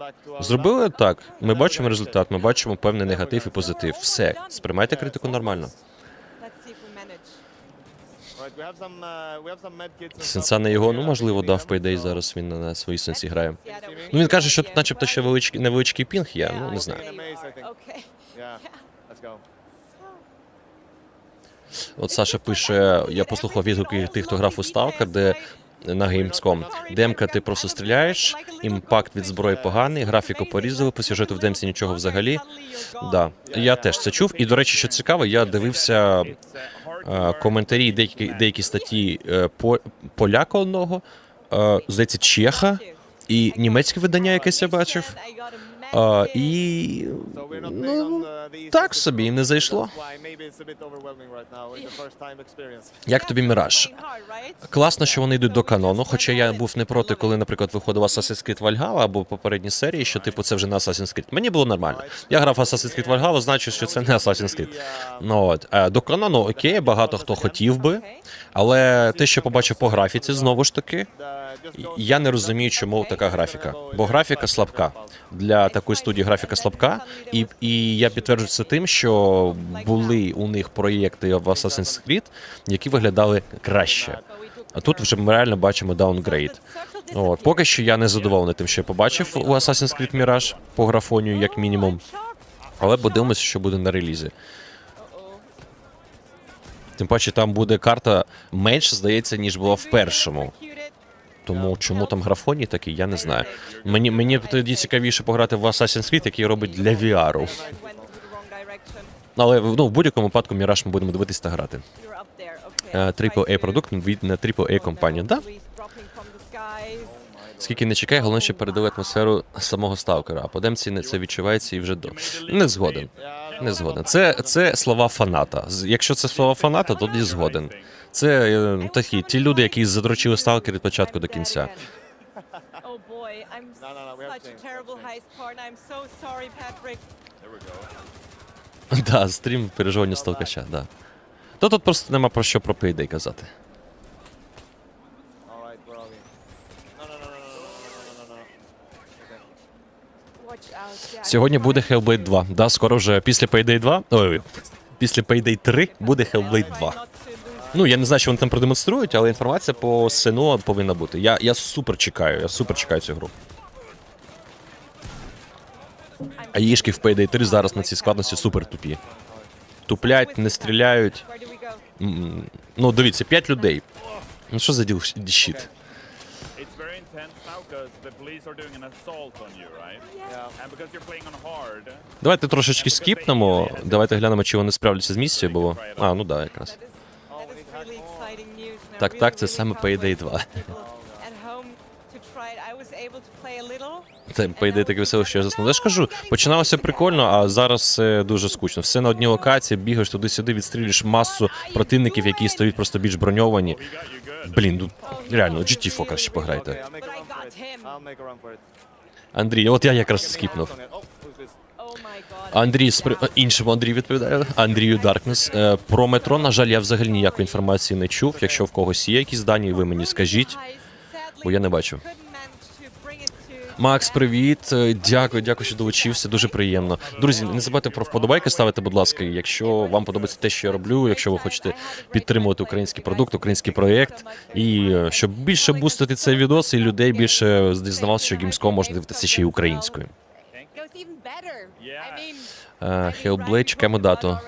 Зробили так, ми бачимо результат, ми бачимо певний негатив і позитив. Все, сприймайте критику нормально. Сенса на його, ну можливо, дав PAYDAY, зараз він на своїй сенсі грає. Ну він каже, що тут начебто ще невеличкий пінг є, ну не знаю. От Саша пише, я послухав відгуки тих, хто грав у STALKER, де на Gamescom. Демка ти просто стріляєш, імпакт від зброї поганий, графіку порізали, по сюжету в демці нічого взагалі. Да, я теж це чув. І, до речі, що цікаво, я дивився коментарі, деякі статті поляка одного, здається, чеха, і німецьке видання якесь я бачив. І ну, так собі не зайшло. Як тобі Міраж? Класно, що вони йдуть до канону, хоча я був не проти, коли, наприклад, виходив Assassin's Creed Valhalla або попередні серії, що типу це вже не Assassin's Creed. Мені було нормально. Я грав Assassin's Creed Valhalla, значить, що це не Assassin's Creed. Ну, от. До канону окей, багато хто хотів би, але те, що побачив по графіці, знову ж таки, я не розумію, чому така графіка. Бо графіка слабка. Для такої студії графіка слабка, і я підтверджую це тим, що були у них проєкти в Assassin's Creed, які виглядали краще. А тут вже ми реально бачимо даунгрейд. От. Поки що я не задоволений тим, що я побачив у Assassin's Creed Mirage по графонію, як мінімум. Але подивимося, що буде на релізі. Тим паче там буде карта менше, здається, ніж була в першому. Тому чому там графоній такий, я не знаю. Мені тоді цікавіше пограти в Assassin's Creed, який робить для VR. Але ну, в будь-якому випадку Mirage ми будемо дивитись та грати. AAA продукт від AAA компанії, да? Скільки не чекає, головне, що передали атмосферу самого сталкера. А по демці це відчувається і вже до. Не згоден. Не згоден. Це слова фаната. Якщо це слова фаната, тоді згоден. Це такі, ті люди, які задрочили сталкер від початку до кінця. Да, стрім переживання сталкача, да. То тут просто нема про що про PAYDAY казати. Сьогодні буде Hellblade 2. Да, скоро вже після PAYDAY 2. Ой, після PAYDAY 3 буде Hellblade 2. Ну, я не знаю, що вони там продемонструють, але інформація по сцену повинна бути. Я супер чекаю цю гру. А їшки в PAYDAY 3 зараз на цій складності супер тупі. Туплять, не стріляють. Ну, дивіться, 5 людей. Ну, що за щит? Давайте трошечки скіпнемо. Давайте глянемо, чи вони справляться з місією, бо... А, ну да, якраз. Так, це саме PAYDAY 2. Це PAYDAY таке весело, що я заснув. Я ж кажу, починалося прикольно, а зараз все дуже скучно. Все на одній локації, бігаєш туди-сюди, відстрілюєш масу противників, які стоять просто більш броньовані. Блін, ну реально, GT4 краще пограйте. Андрій, от я якраз скіпнув. Андрій, іншому Андрію відповідає. Андрію Даркнес. Про метро, на жаль, я взагалі ніякої інформації не чув. Якщо в когось є якісь дані, ви мені скажіть, бо я не бачу. Макс, привіт. Дякую, що долучився. Дуже приємно. Друзі, не забудьте про вподобайки ставити, будь ласка, якщо вам подобається те, що я роблю, якщо ви хочете підтримувати український продукт, український проєкт, і щоб більше бустити цей відос, і людей більше дізнавалося, що Gamescom можна дивитися ще й українською. Hellblade, чекаємо дату.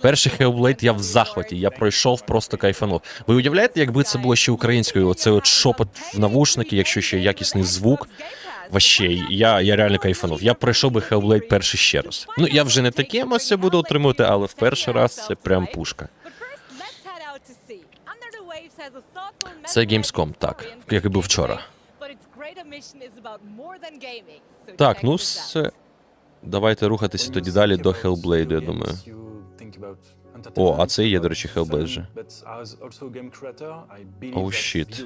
Перший Hellblade я в захваті, я пройшов, просто кайфанув. Ви уявляєте, якби це було ще українською, оце от шепот в навушники, якщо ще якісний звук? Вообще, я реально кайфанув. Я пройшов би Hellblade перший ще раз. Ну, я вже не такі емоції буду отримувати, але в перший раз це прям пушка. Це Gamescom, так, як і був вчора. Так, ну все. Давайте рухатися тоді далі до Hellblade, я думаю. О, а це є, до речі, Hellblade вже. Оу, щіт.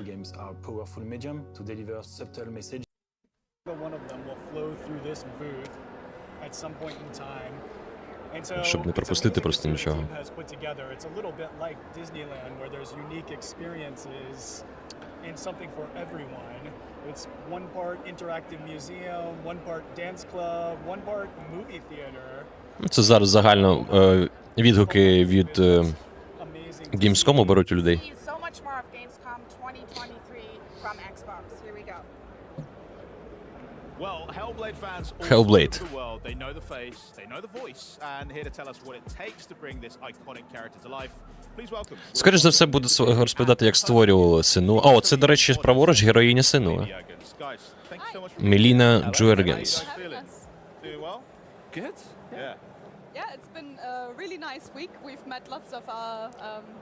single one of them will flow through this booth at some point in time. And so Щоб не пропустити просто нічого. team has put together. It's a little bit like Disneyland where there's unique experiences and something for everyone. It's one part interactive museum, one part dance club, one part movie theater. Це зараз загально відгуки від Amazing. Gamescom беруть у людей. See so much more of Gamescom 2023 from Xbox. Here we go. Well, Hellblade fans all Hellblade. over the world, they know the face, they know the voice, and here to tell us what it takes to bring this iconic character to life. Please welcome. Скоріш за все, буде розповідати, як створювали Сину. О, це, до речі, праворуч героїня Сину. Guys, thank you so much for Меліна being here. Джуергенс. How you feeling? Doing well? Good. Yeah. Yeah, it's been a really nice week. We've met lots of our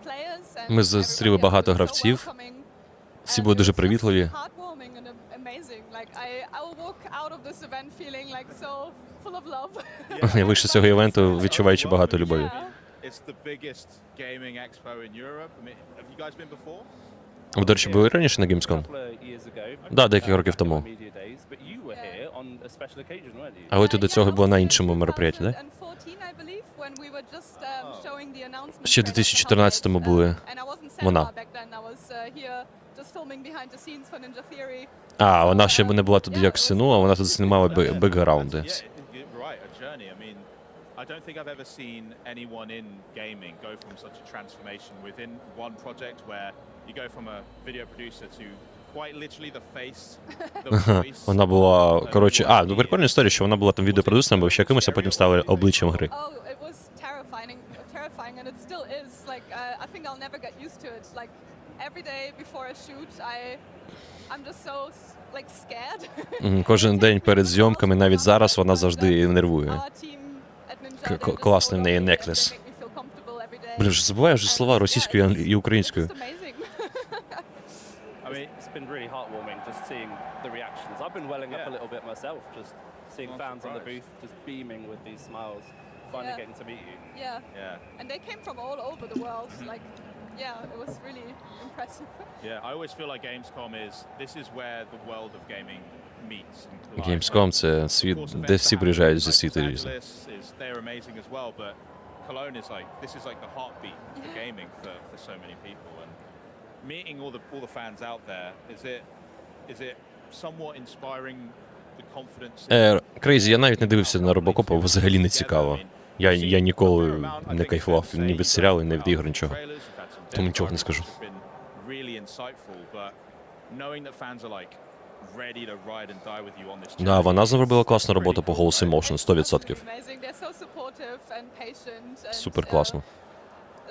players and Ми зустріли everybody багато has been so гравців. welcoming. Всі And були дуже it's привітливі. heartwarming and amazing. Like I will walk out of this event feeling like so full of love. Я вийшов з цього івенту, відчуваючи багато любові. Yeah. It's the biggest gaming expo in Europe. I mean, have you guys been before? Ви, до речі, були раніше на Gamescom? Да, декілька років тому. А ви тут до цього були на іншому мероприятті, так? 2014, I believe, when we were just showing the announcement Ще в trailer for 2014-му Hellblade, були and I wasn't вона. Senna back then. I was here just filming behind the scenes for Ninja Theory. А, вона ще не була тут як Сину, а вона тут знімала бекграунди. Yeah, you're right, a journey. I mean, I don't think I've ever seen anyone in gaming go from such a transformation within one project where you go from a video producer to quite literally the face, the voice. Вона була, коротше, ну прикольна історія, що вона була там відеопродюсером або ще кимось, а потім стала обличчям гри. Oh, it was terrifying, and it still is. Like, I think I'll never get used to it. Like, every day before a shoot, I'm just so like scared. Кожен день перед зйомками, навіть зараз, вона завжди нервує. Our team at Ninja, they're just Класний в so неї lovely and necklace. they make me feel comfortable every day. Блін, вже забуваю вже слова російською і українською. It's amazing. I mean, It's been really heartwarming just seeing the reactions. I've been welling up a little bit myself, just seeing Not fans on the surprised. booth just beaming with these smiles, finally Yeah. getting to meet you. Yeah, yeah. and they came from all over the world. Like, yeah, it was really impressive. Yeah, I always feel like Gamescom this is where the world of gaming meets and collides. Gamescom – це світ, де всі приїжджають зі світу різних. They're amazing as well, but Cologne is like the heartbeat for gaming for so many people. And meeting all the fans out there, is it somewhat inspiring the confidence? Крейзі, я навіть не дивився на Робокопа, бо взагалі не цікаво. Я ніколи не кайфував ні від серіалу, ні від ігор, нічого. Тому нічого не скажу. Да, вона зробила класну роботу по голосу Emotion, 100%. Amazing. They're so supportive and patient. And, Супер класно.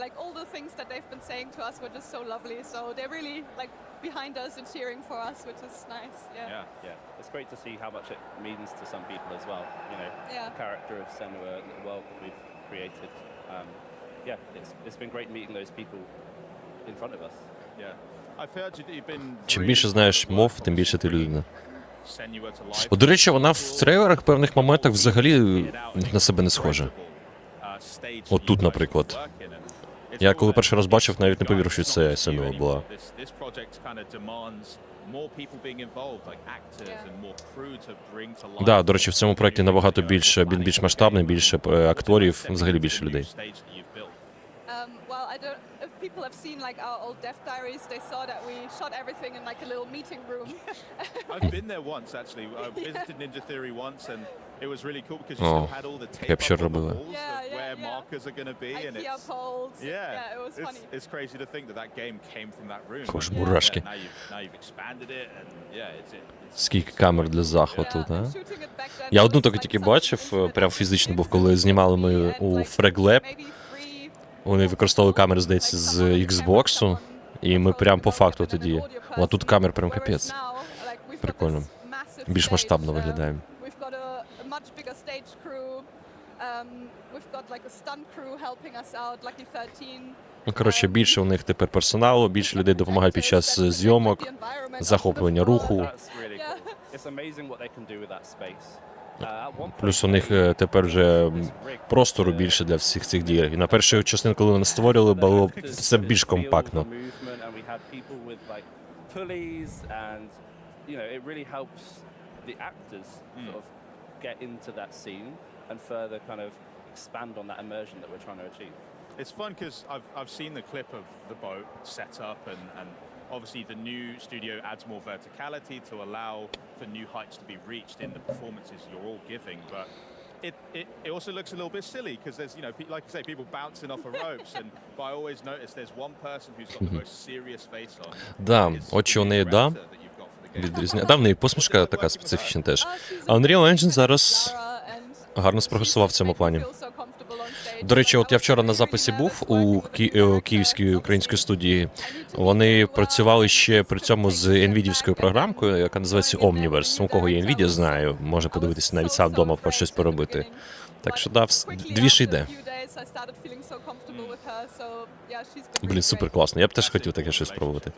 Like all the things that they've been saying to us were just so lovely. So they're really like behind us and cheering for us, which is nice. Yeah. Yeah. It's great to see how much it means to some people as well. You know, Yeah. the character of Senua, the world that we've created. It's been great meeting those people in front of us. Чим більше знаєш мов, тим більше ти людина. О, до речі, вона в трейлерах в певних моментах взагалі на себе не схожа. От тут, наприклад. Я коли перший раз бачив, навіть не повірив, що це Сенуа була. Да, до речі, в цьому проєкті набагато більше, він більш масштабний, більше акторів, взагалі більше людей. Well, I don't. If people have seen like our old Death Diaries, they saw that we shot everything in like a little meeting room. I've been there once actually. I visited Ninja Theory once, and it was really cool because you still had all the tape capture up on the робили. walls of where markers are going to be, and IKEA poles. yeah, it was funny. it's crazy to think that game came from that room. Фу, ж And, мурашки. now you've expanded it, and yeah, it's Скільки камер для захвату, Yeah, так? and shooting it back then Я was, одну like, тільки such бачив, intimate прям фізично був, коли знімали ми and, у like, Frag Lab. maybe three, Вони використовували камери, здається, з Xbox, і ми прям по факту тоді. А тут камер прям капець. Прикольно. Більш масштабно виглядає. Ну, коротше, більше у них тепер персоналу, більше людей допомагають під час зйомок, захоплення руху. It's amazing what they can do with that space. Плюс у них тепер вже простору більше для всіх цих дій. І на першу частину, коли вони створювали, було все більш компактно. the actors sort of get into that scene and further kind of expand on that immersion that we're trying to achieve. It's fun because I've seen the clip of the boat set up, and obviously the new studio adds more verticality to allow for new heights to be reached in the performances you're all giving. But it also looks a little bit silly because there's, you know, like you say, people bouncing off of ropes, but I always notice there's one person who's got the most serious face on. Да, очі у неї, да, відрізняє. Да, в неї посмішка така специфічна теж. А Unreal Engine зараз гарно спрогресував в цьому плані. До речі, от я вчора на записі був у київській українській студії. Вони працювали ще при цьому з NVIDIA-вською програмкою, яка називається Omniverse. У кого є NVIDIA, знаю, може подивитися навіть сам вдома про щось поробити. Так що, да, двіж йде. Блін, супер класно. Я б теж хотів таке щось спробувати.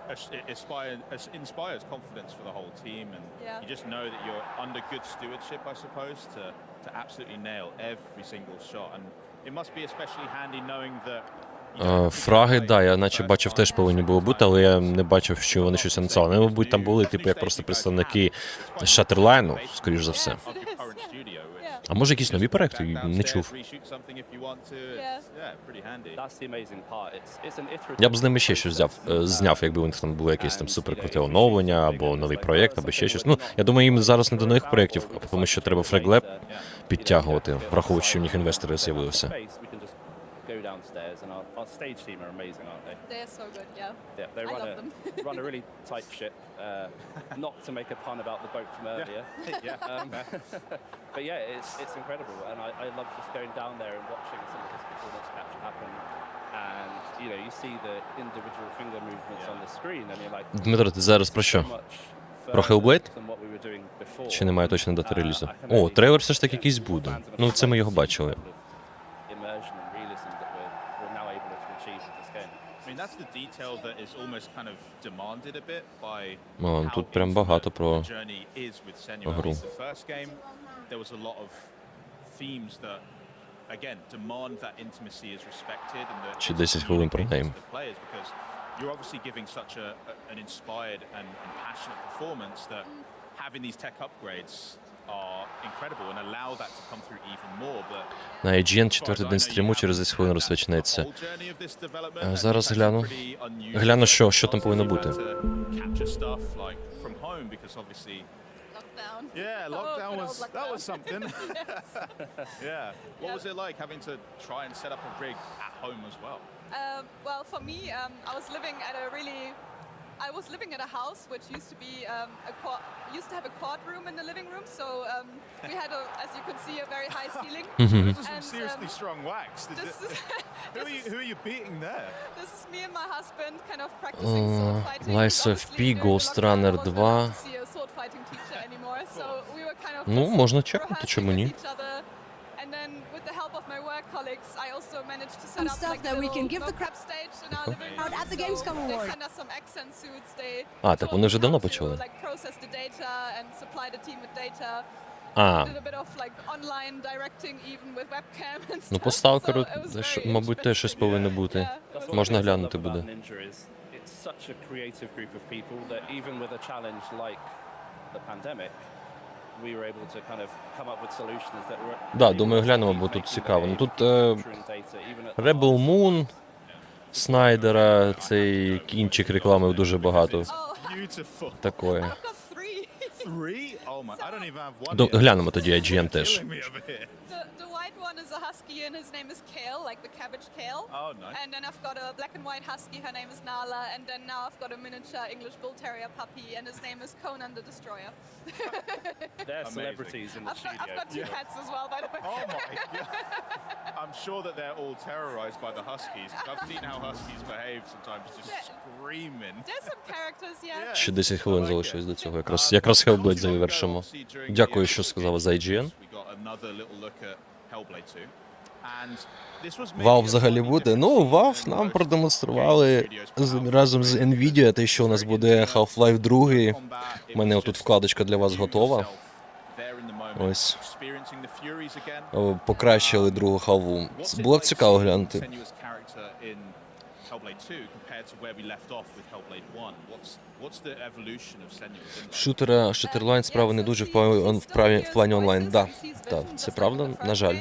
It inspires confidence for the whole team, and you just know that you're under good stewardship, I suppose, to absolutely nail every single shot. And it must be especially handy knowing that. Фраги, да, я наче бачив, теж повинні були бути, але я не бачив, що вони щось анонсували. Вони, мабуть, там були, типу, як просто представники Шатерлайну, скоріш за все. А може якісь нові проекти? Не чув. Я б з ними ще щось зняв, якби у них там було якесь там суперкруте оновлення, або новий проєкт, або ще щось. Ну, я думаю, їм зараз не до нових проєктів, тому що треба фреглеп підтягувати, враховуючи, що у них інвестори з'явилися. Go downstairs, and our stage team are amazing, aren't they? They're so good, yeah. Yeah, they run a really tight ship. Not to make a pun about the boat from earlier. But yeah, it's incredible, and I love just going down there and watching some of this performance capture happen. And you know, you see the individual finger movements on the screen, and you're like, Дмитро, ти зараз про що? Про Hellblade? Чи немає точно дати релізу? О, трейлер все ж таки якийсь буде. Ну, це ми його бачили. Тут прям багато про гру. Чи 10 хвилин про неї. You're obviously giving such an inspired and passionate performance that having these tech upgrades are incredible and allow that to come through even more. But на IGN четвертий день стріму через 10 хвилин розпочнеться. Зараз гляну. Гляну, що там повинно бути. Yeah, lockdown was something. Yeah. What was it like having to try and set up a rig at home as well? Well, for me, I was living at a house which used to be used to have a quad room in the living room, so we had, as you can see, a very high ceiling. Some seriously strong wax. Who are you beating there? This is me and my husband kind of practicing sword fighting. Lies of P, Ghost Runner 2. Ну, можна чекати, чому ні? And then with the help of my work colleagues, I also managed to set up like a little prep stage in our living room. At the Gamescom They Award. sent us some accent suits. They Так вони вже давно почали. like process the data and supply the team with data. Did a bit of like online directing even with webcam and stuff. Ну, по сталкеру, мабуть, теж щось повинно бути. Можна глянути буде. It's such a creative group of people that even with a challenge like the pandemic, we were able to kind of come up with solutions that were. Да, думаю, глянемо, бо тут цікаво. Ну тут Rebel Moon, Снайдера, цей кінчик реклами дуже багато. Такое. Глянемо тоді IGN теж. The white one is a husky and his name is Kale, like the cabbage kale. Oh, nice. And then I've got a black and white husky, her name is Nala, and then now I've got a miniature English bull terrier puppy, and his name is Conan the Destroyer. They're celebrities in the studio. I've got two cats as well, by the way. Oh my god! I'm sure that they're all terrorized by the huskies. I've seen how huskies behave sometimes, just screaming. There's some characters, yeah. Ще 10 хвилин залишилось до цього. Якраз Hellblade завершимо. Дякую, що сказала за IGN. Valve взагалі буде? Ну, Valve нам продемонстрували разом з NVIDIA те, що у нас буде Half-Life 2. У мене отут вкладочка для вас готова. Ось. Покращили другу халву. Було б цікаво глянути. Hellblade 2 compared to where we left off with Hellblade 1? What's the evolution of Senua within that? Шутера Шутерлайн справа не дуже в плані онлайн. Да, це правда, на жаль.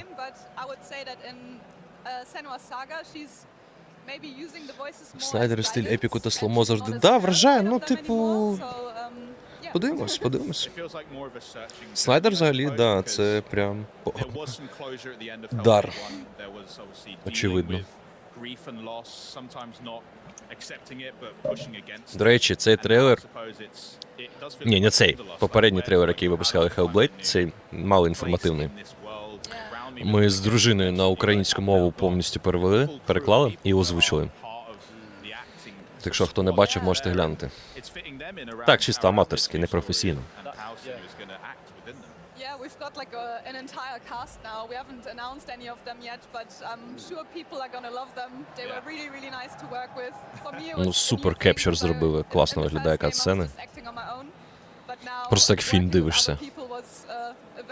Снайдер стиль епіку та сломо завжди. Да, вражає, ну, типу... Подивимось. Снайдер взагалі, да, це прям... дар. Очевидно. До речі, цей трейлер... Ні, не цей. Попередній трейлер, який випускали Hellblade, цей мало інформативний. Ми з дружиною на українську мову повністю переклали і озвучили. Так що, хто не бачив, можете глянути. Так, чисто аматорськи, не професійно. Yeah, we've got like an entire cast now. We haven't announced any of them yet, but I'm sure people are gonna love them. They were really, really nice to work with. For me, it was супер кепчер зробили, класно виглядає катсцени. Просто як фільм дивишся.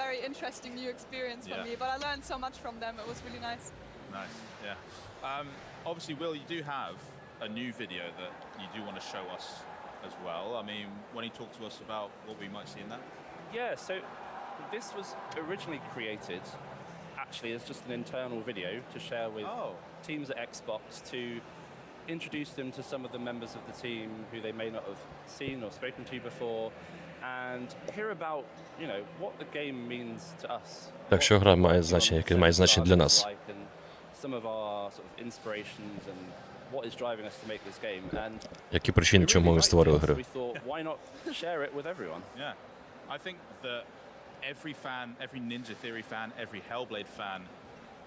Very interesting new experience for me, but I learned so much from them. It was really nice. Nice, yeah. Obviously, Will, you do have a new video that you do want to show us as well. I mean, when you talk to us about what we might see in that? Yeah, so this was originally created actually as just an internal video to share with teams at Xbox to introduce them to some of the members of the team who they may not have seen or spoken to before. And hear about, you know, what the game means to us. Так що гра має значення, яке має значення для нас. Some of our sort of inspirations and what is driving us to make this game. And які причини, чому ми створили гру? We thought, why not share it with everyone? Yeah. I think that every fan, every Ninja Theory fan, every Hellblade fan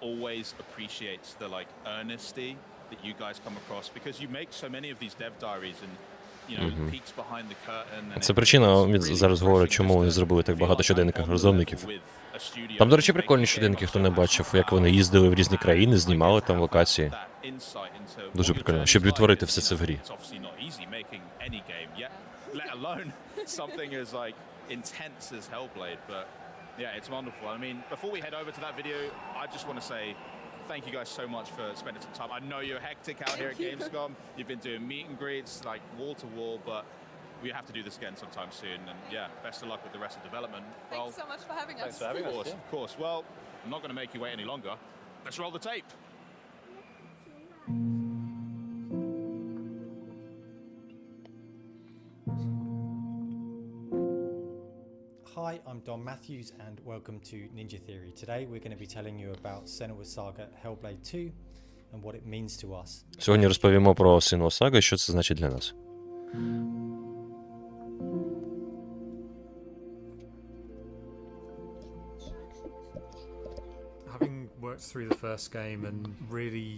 always appreciates the like earnesty that you guys come across because you make so many of these dev diaries and you know, peeks behind the curtain. Це причина, він зараз говорить, чому вони зробили так багато щоденників розробників. Там, до речі, прикольні щоденники, хто не бачив, як вони їздили в різні країни, знімали там локації. Дуже прикольно, щоб відтворити все це в грі. Intense as Hellblade, but yeah, it's wonderful. I mean, before we head over to that video, I just want to say thank you guys so much for spending some time. I know you're hectic out here at Gamescom. You've been doing meet and greets like wall to wall, but we have to do this again sometime soon. And yeah, best of luck with the rest of development. Thanks so much for having us. Thanks for having us. Of course. Well, I'm not going to make you wait any longer. Let's roll the tape. Hi, I'm Don Matthews and welcome to Ninja Theory. Today we're going to be telling you about Senua's Saga Hellblade 2 and what it means to us. Сьогодні розповімо про Senua Saga і що це значить для нас. Having worked through the first game and really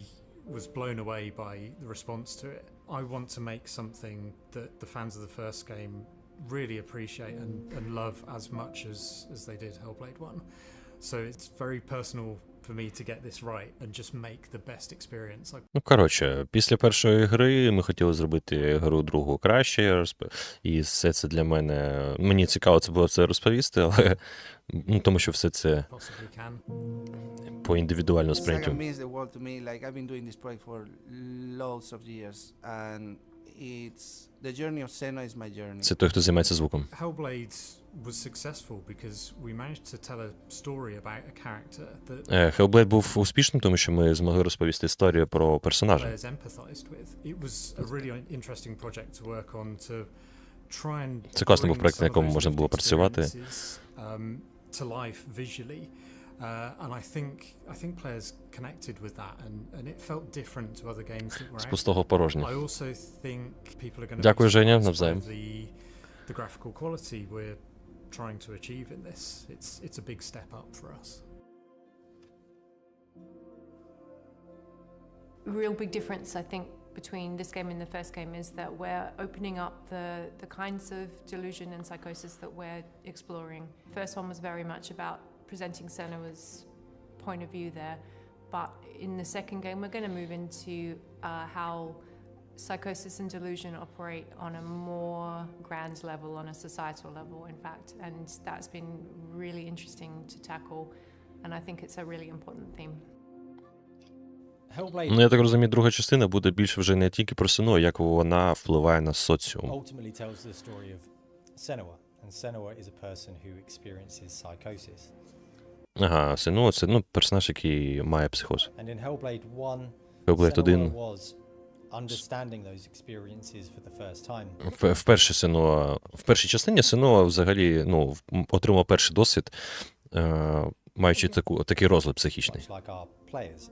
was blown away by the response to it, I want to make something that the fans of the first game really appreciate and love as much as they did Hellblade 1. So it's very personal for me to get this right and just make the best experience. Ну, коротше, після першої гри ми хотіли зробити гру другу краще, і все це для мене... Мені цікаво це було це розповісти, але... Ну, тому що все це по індивідуальному сприйняттю. Це той, хто займається звуком. Hellblade був успішним, тому що ми змогли розповісти історію про персонажа. Це класний був проект, на якому можна було працювати. And I think players connected with that, and it felt different to other games that were out. З пустого порожня. I also think people are going to Дякую, Женя, навзаєм. The graphical quality we're trying to achieve in this. It's a big step up for us. Real big difference, I think, between this game and the first game is that we're opening up the kinds of delusion and psychosis that we're exploring. First one was very much about presenting Senua's point of view there, but in the second game we're going to move into how psychosis and delusion operate on a more grand level, on a societal level, in fact, and that's been really interesting to tackle, and I think it's a really important theme. Hellblade Ну, я так розумію, друга частина буде більше вже не тільки про Сенуа, як вона впливає на соціум. ultimately tells the story of Senua, and Senua is a person who experiences psychosis. Ага, Сенуа — це, ну, персонаж, який має психоз. And in Hellblade 1, Hellblade Senua 1. was understanding those experiences for the first time. В першій частині Сенуа взагалі, ну, отримав перший досвід, маючи такий розлад психічний. Much like our players.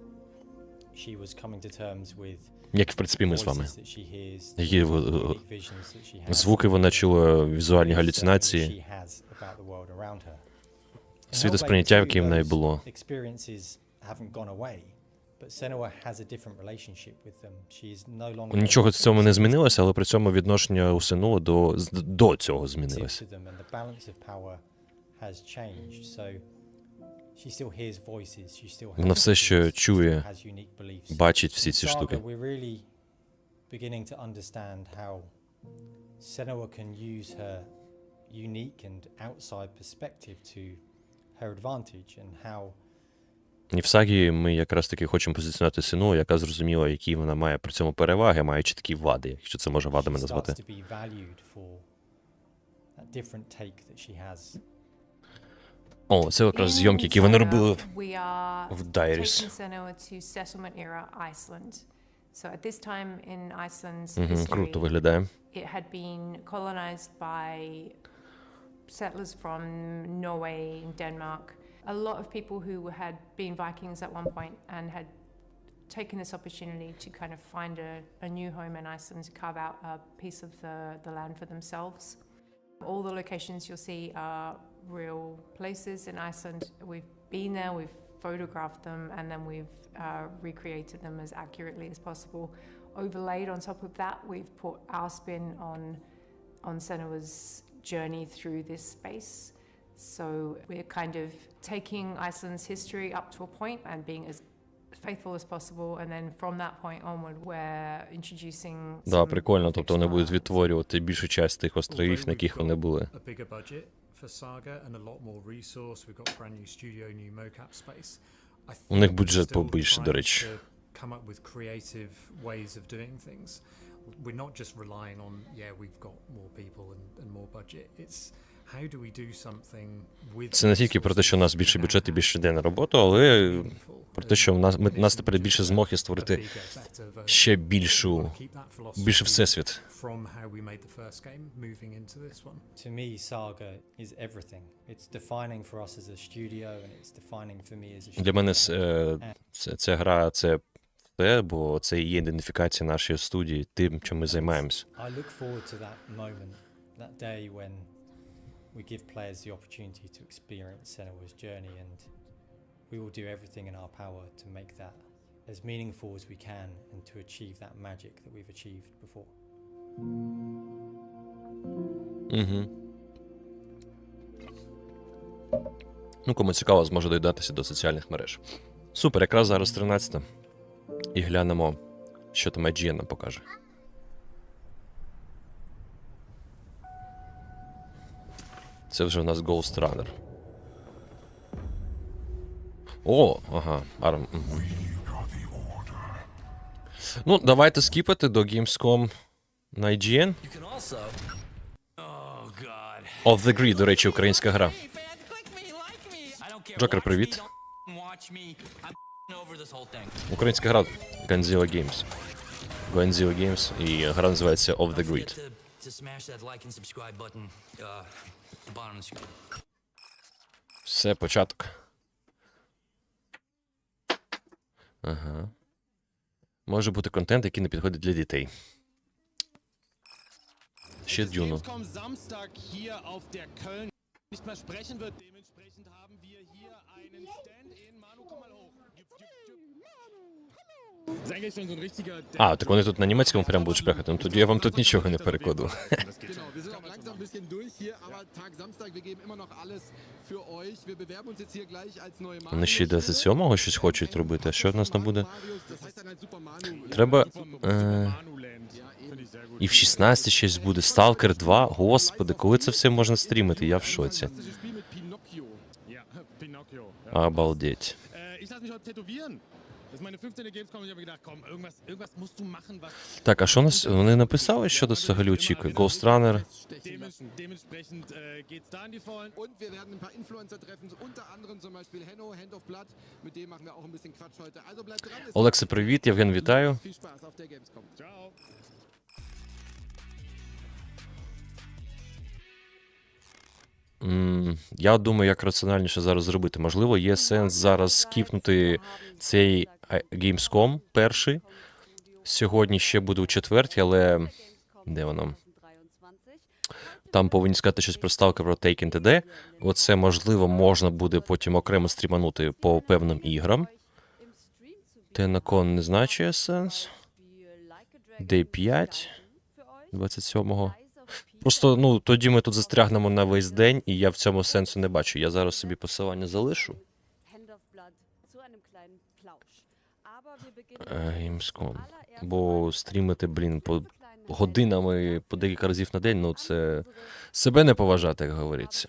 She was coming to terms with Як, в принципі, ми з вами. voices that she hears, Які unique visions that she has, звуки вона чула, візуальні beliefs that галюцинації, she has about the world around her. In світосприйняття, Hellblade яке в 2, неї those було. experiences haven't gone away, but Senua has a different relationship with them. She is no longer Нічого в цьому не змінилося, але при цьому відношення у Сенуа до цього змінилося. to them, and the balance of power has changed. So she still hears voices, she still has Вона все ще visions, she чує, still has unique beliefs. бачить всі In ці Saga, штуки. we're really beginning to understand how Senua can use her unique and outside perspective to her advantage, and how І в Сагі ми якраз таки хочемо позиціонувати Сенуа, яка зрозуміла, які вона має при цьому переваги, маючи такі вади, якщо це можна вадами she назвати. starts to be valued for that different take that she has. О, це якраз зйомки, які вони робили в в Diaries. taking Senua to settlement era Iceland. So at this time in Iceland's history, Круто виглядає. it had been colonized by settlers from Norway and Denmark. A lot of people who had been Vikings at one point and had taken this opportunity to kind of find a new home in Iceland, to carve out a piece of the land for themselves. All the locations you'll see are real places in Iceland. We've been there, we've photographed them, and then we've recreated them as accurately as possible. Overlaid on top of that, we've put our spin on Senua's journey through this space. So we're kind of taking Iceland's history up to a point and being as faithful as possible, and then from that point onward we're introducing Да, прикольно, тобто вони будуть відтворювати більшу частину тих островів, на яких вони були. У них бюджет побільше, до речі. We're not just relying on, we've got more people and more budget. It's how do we do something with. Це не тільки про те, що у нас більше бюджет і більше людей на роботу, але про те, що у нас тепер більше змоги створити ще більше всесвіт. To me, Saga is everything. It's defining for us as a studio, and it's defining for me as a studio. Для мене ця гра — це те, бо це і є ідентифікація нашої студії, тим, чим ми займаємося. I look forward to that moment, that day when we give players the opportunity to experience Senua's journey, and we will do everything in our power to make that as meaningful as we can and to achieve that magic that we've achieved before. Ну, кому цікаво, зможе доєднатися до соціальних мереж. Супер, якраз зараз 13-та. І глянемо, що там IGN нам покаже. Це вже у нас Ghost Runner. О, ага, Арм. Ну, давайте скіпати до Gamescom на IGN. Off the Grid, до речі, українська гра. Джокер, привіт. Українська гра Godzilla Games. Godzilla Games, і гра називається Off the Grid. Все, початок. Ага. Може бути контент, який не підходить для дітей. Ще Дюну. А, так вони тут на німецькому прям будуть шпехати. Ну тоді я вам тут нічого не перекладу. Вони ще й 27-го щось хочуть робити. А що в нас там буде? Треба... І в 16 щось буде. Stalker 2. Господи, коли це все можна стрімити? Я в шоці. Обалдеть. Так, а що нас вони написали, що до взагалі очікує? Ghost Runner. Олексе, привіт, Євген, вітаю. Я думаю, як раціональніше зараз зробити. Можливо, є сенс зараз скіпнути цей Gamescom перший. Сьогодні ще буде у четвертій, але де воно? Там повинні сказати щось про STALKER, про Taken TD. Оце, можливо, можна буде потім окремо стріманути по певним іграм. Тенакон не значує сенс. Day 5, 27-го. Просто, ну, тоді ми тут застрягнемо на весь день, і я в цьому сенсу не бачу. Я зараз собі посилання залишу. Gamescom. Бо стрімити, блін, по годинами, по декілька разів на день, ну, це себе не поважати, як говориться.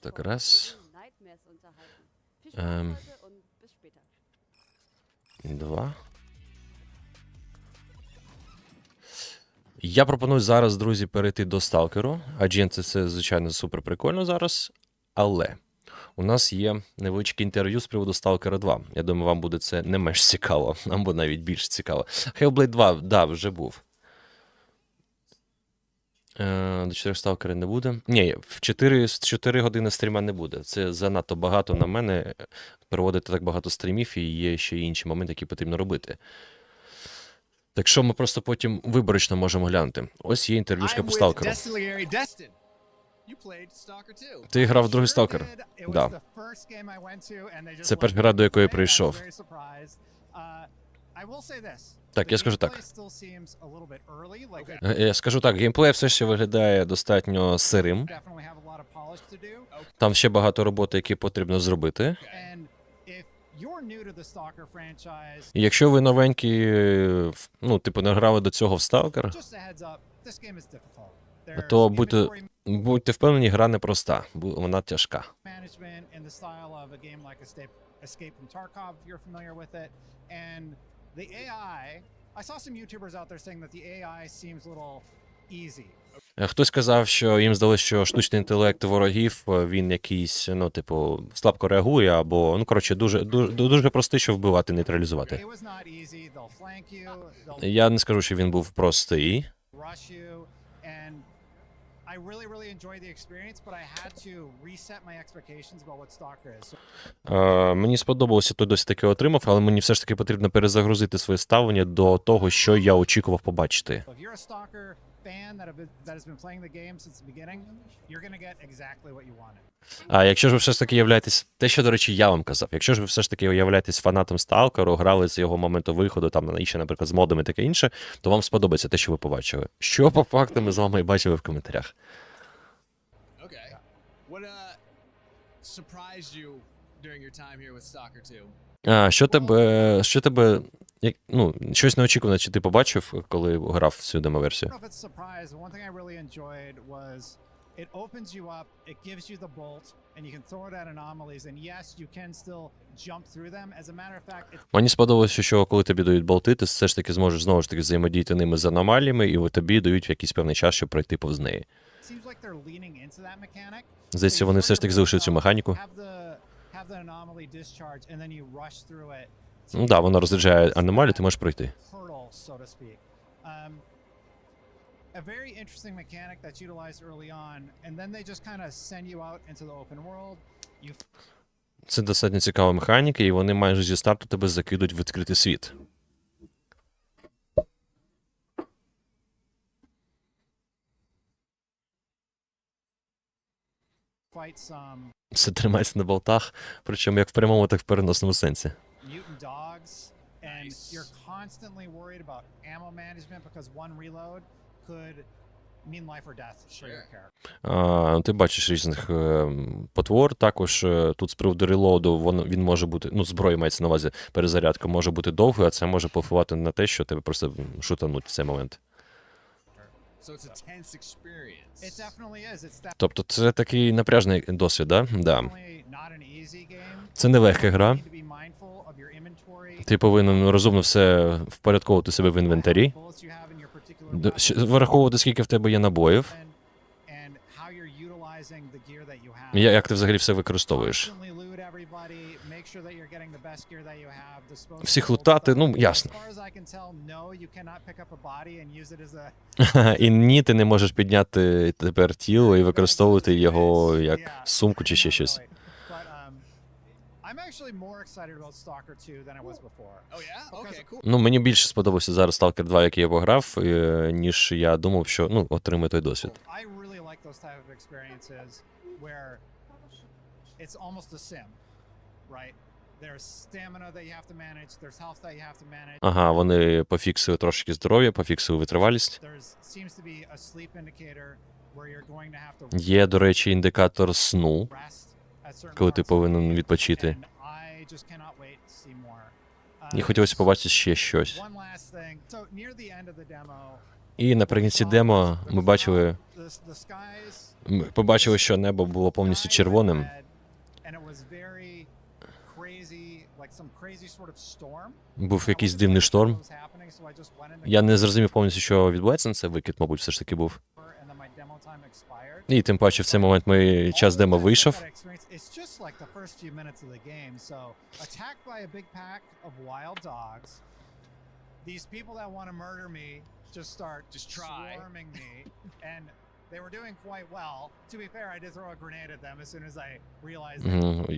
Так, раз. 2. Я пропоную зараз, друзі, перейти до Сталкеру. Адже це все, звичайно, супер прикольно зараз. Але у нас є невеличке інтерв'ю з приводу Сталкера 2. Я думаю, вам буде це не менш цікаво, або навіть більш цікаво. Hellblade 2, да, вже був. До 4 Сталкера не буде. Ні, в 4 години стріма не буде. Це занадто багато на мене. Проводити так багато стрімів, і є ще інші моменти, які потрібно робити. Так що ми просто потім виборочно можемо глянути. Ось є інтерв'юшка по Сталкеру. Ти грав в другий Сталкер? Да. Це перша гра, до якої прийшов. Так, я скажу так. Я скажу так, геймплей все ще виглядає достатньо сирим. Там ще багато роботи, які потрібно зробити. І якщо ви новенькі, ну, типу, не грали до цього в Сталкер, то будьте впевнені, гра непроста, вона тяжка. Хтось сказав, що їм здалося, що штучний інтелект ворогів, він якийсь, ну, типу, слабко реагує, або, ну, коротше, дуже простий, щоб вбивати, нейтралізувати. Я не скажу, що він був простий. Мені сподобалося той досвід, який отримав, але мені все ж таки потрібно перезагрузити своє ставлення до того, що я очікував побачити. А якщо ж ви все ж таки являєтесь, те, що, до речі, я вам казав, якщо ж ви все ж таки являєтесь фанатом Сталкеру, грали з його моменту виходу, там, і ще, наприклад, з модами і таке інше, то вам сподобається те, що ви побачили. Що по факту ми з вами і бачили в коментарях. А, що тебе, ну, щось неочікуване, чи ти побачив, коли грав в цю демоверсію? Мені сподобалося, що коли тобі дають болти, ти все ж таки зможеш знову ж таки взаємодіяти ними з аномаліями, і тобі дають якийсь певний час, щоб пройти повз неї. Здається, вони все ж таки залишили цю механіку. Ну так, воно розряджає аномалію, ти можеш пройти. Це достатньо цікава механіка, і вони майже зі старту тебе закидуть в відкритий світ. Все тримається на болтах, причому як в прямому, так і в переносному сенсі. Ти бачиш різних потвор, також тут з приводу релоаду він може бути, ну, зброя мається на увазі, перезарядка може бути довгою, а це може повпливати на те, що тебе просто шутануть в цей момент. Тобто це такий напряжний досвід, да? Да. Це не легка гра. Ти повинен розумно все впорядковувати себе в інвентарі, враховувати, скільки в тебе є набоїв, як ти взагалі все використовуєш. Всіх лутати, ну, ясно. І ні, ти не можеш підняти тепер тіло і використовувати його як сумку чи ще щось. Ну, мені більше сподобався зараз Stalker 2, який я пограв, ніж я думав, що, ну, отримаю той досвід. Ага, вони пофіксили трошки здоров'я, пофіксили витривалість. Є, до речі, індикатор сну, коли ти повинен відпочити. І хотілося побачити ще щось. І наприкінці демо ми побачили, що небо було повністю червоним. Був якийсь дивний шторм. Я не зрозумів повністю, що відбувається. Це викид, мабуть, все ж таки був. І тим паче в цей момент мій час демо вийшов.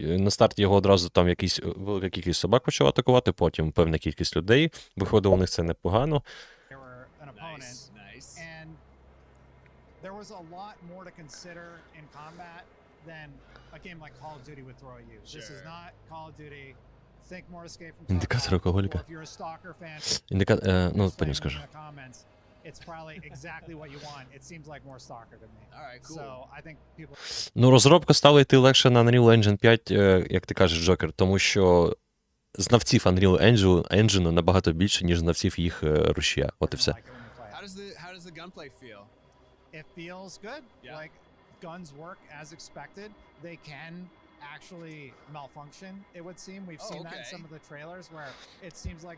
На старті його одразу там велика кількість собак почала атакувати, потім певна кількість людей. Виходило у них це непогано. Індикатор алкоголіка. Ну, потім скажу. Ну, розробка стала йти легше на Unreal Engine 5, як ти кажеш, Джокер, тому що знавців Unreal Engine набагато більше, ніж знавців їх рушія. От і все.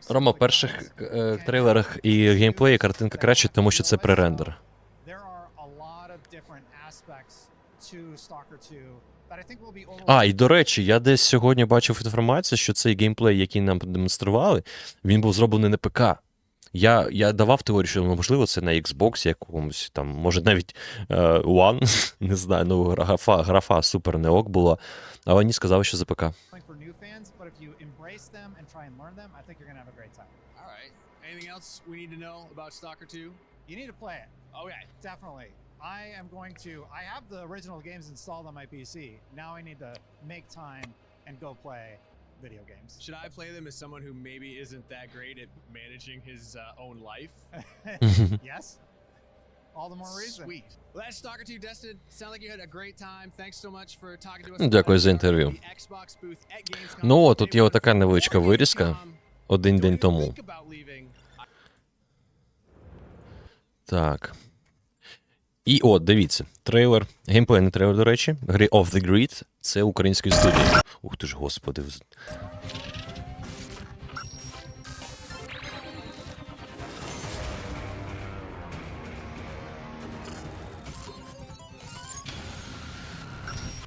Рома, в перших трейлерах і геймплеї картинка краще, тому що це пререндер. І до речі, я десь сьогодні бачив інформацію, що цей геймплей, який нам демонстрували, він був зроблений на ПК. Я давав теорію, що можливо це на Xbox якомусь, там, може навіть One, не знаю, ну графа супер не ок була, а вони сказали, що за ПК. Video games. Should I play them as someone who maybe isn't that great at managing his own life? Yes. All the more reason. Sweet. Well, that's Stalker 2 Destin. Sound like you had a great time. Thanks so much for talking to us. Дякую за інтерв'ю. Ну от, тут є отака невеличка вирізка. Один день тому. Так. І от, дивіться, трейлер, геймплейний трейлер, до речі, гри Off the Grid, це української студії. Ух ти ж, господи.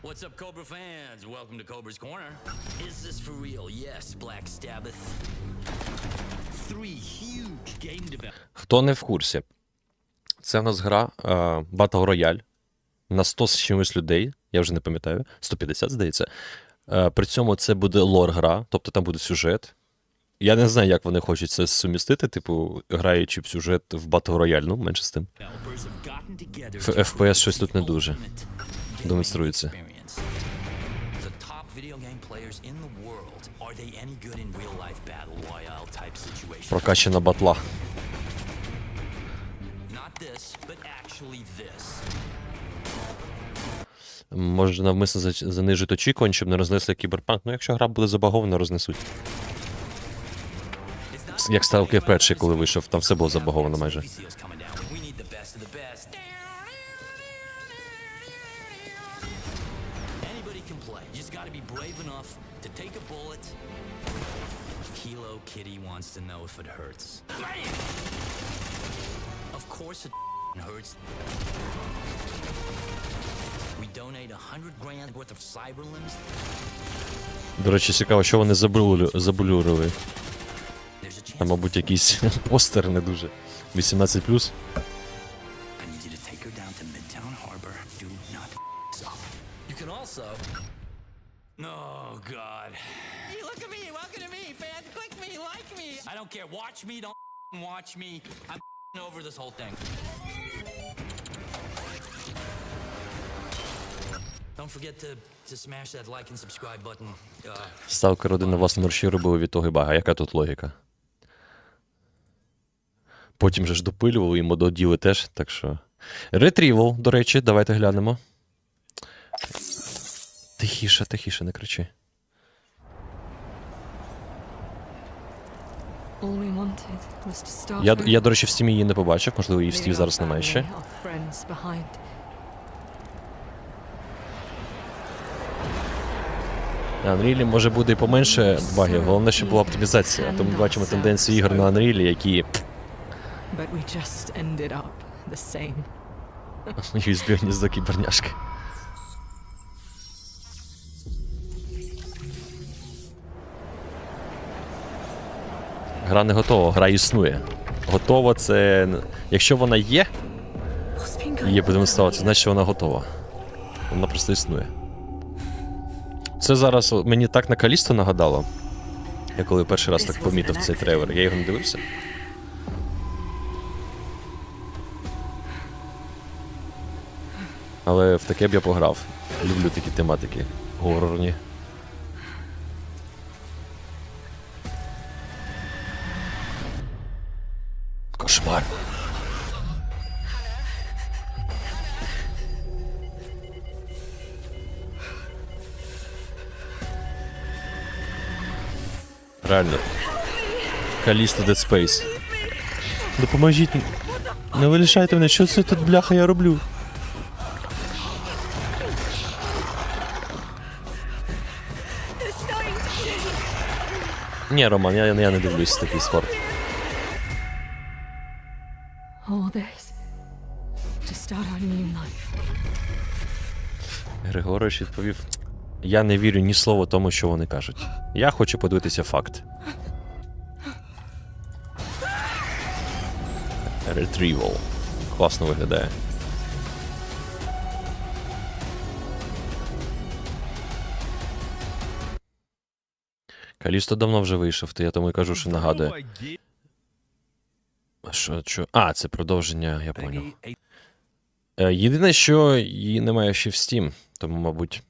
What's up, Cobra fans? Welcome to Cobra's Corner. Is this for real? Yes, Black Sabbath. 3 huge game developers. Хто не в курсі, це в нас гра Battle Royale на 100 з чимось людей, я вже не пам'ятаю, 150, здається. При цьому це буде лор-гра, тобто там буде сюжет. Я не знаю, як вони хочуть це сумістити, типу, граючи в сюжет в Battle Royale, ну, менше з тим. FPS щось тут не дуже демонструється. Прокачана батла. Може навмисно занижити очікування, щоб не рознесли кіберпанк. Ну, якщо гра буде забагована, рознесуть. Як STALKER перший, коли вийшов, там все було забаговано майже. Kilo Kitty wants to know if it hurts. Of course it hurts. We donate 100 grand worth of cyberlimbs. До речі, цікаво, що вони заблюрили. Там, мабуть, якийсь постер не дуже. 18+. Oh, God. Hey, look at me, welcome to me, fans. Click me, like me. I don't care. Watch me, don't watch me. I'm over this whole thing. Don't forget to smash that like and subscribe button. STALKER Одіна на власному ручі робили відтоги бага. Яка тут логіка? Потім же ж допилювали і мододіли теж, так що... Retrieval, до речі, давайте глянемо. Тихіше, тихіше, не кричи. Я, до речі, в стімі її не побачив, можливо, її в стімі зараз немає ще. На Unreal може буде і поменше багів, головне, щоб була оптимізація. Тому ми бачимо тенденцію ігор на Unreal, які... USB гніздо кіберняшки. Гра не готова, гра існує. Готова це... Якщо вона є, її будемо ставити, це значить, що вона готова. Вона просто існує. Це зараз мені так на Калісто нагадало. Я коли перший раз так помітив цей трейлер, я його не дивився. Але в таке б я пограв. Люблю такі тематики горорні. Кошмар. Реально. Калісто Dead Space. Допоможіть. Не вилишайте мене, що це тут, бляха, я роблю? Ні, Роман, я не дивлюсь такий спорт. Григорович відповів: я не вірю ні слова тому, що вони кажуть. Я хочу подивитися факт. Retrieval. Класно виглядає. Калісто давно вже вийшов, то я тому і кажу, що нагадує. Що? А, це продовження, я поняв. Єдине, що її немає ще в Steam, тому, мабуть,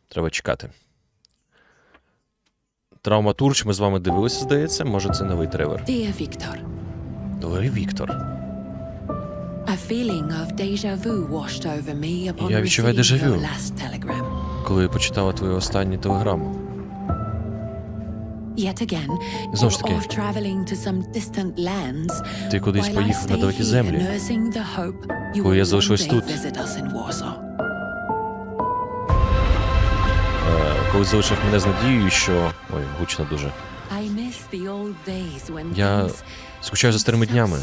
треба чекати. Травматурч ми з вами дивилися, здається, може це новий трейлер. Дорогий Віктор. Я відчуваю дежавю, коли почитала твою останню телеграму. Знову ж таки, ти кудись поїхав на далекі землі, коли я залишилась тут. Коли залишив мене з надією, що... Ой, гучно дуже. Я скучаю за старими днями,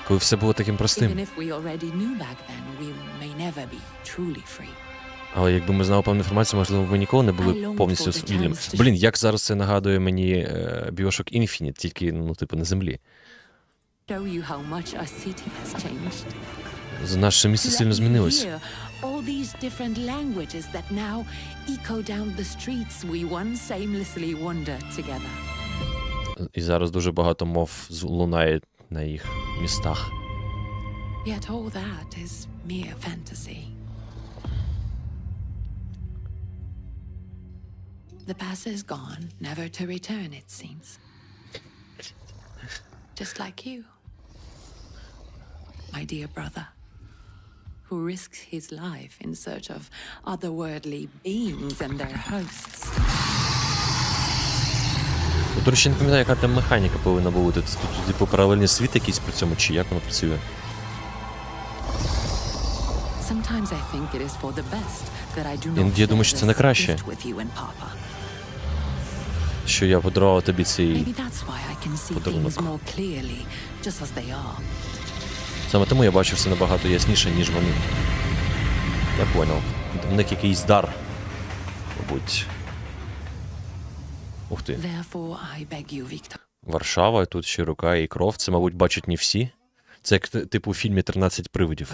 коли все було таким простим. Але якби ми знали певну інформацію, можливо, ми ніколи не були повністю вільними. Блін, як зараз це нагадує мені Bioshock Infinite, тільки, ну, типу, на землі. Наше місце сильно змінилось. І зараз дуже багато мов лунає на їх містах. The past is gone, never to return, it seems. Just like you, my dear brother, who risks his life in search of otherworldly beings and their hosts. До речі, не пам'ятаю, яка там механіка повинна бути. Тут, типу, паралельний світ якийсь при цьому, чи як воно працює? Іноді я думаю, що це не краще. що я подарував тобі цей Maybe that's why I can see подарунок. things more clearly, just as they are. Саме тому я бачив все набагато ясніше, ніж вони. Я понял. У них якийсь дар. Мабуть. Ух ти. Therefore, I beg you, Victor. Варшава, тут ще рука і кров. Це, мабуть, бачать не всі. Це як типу у фільмі «13 привидів».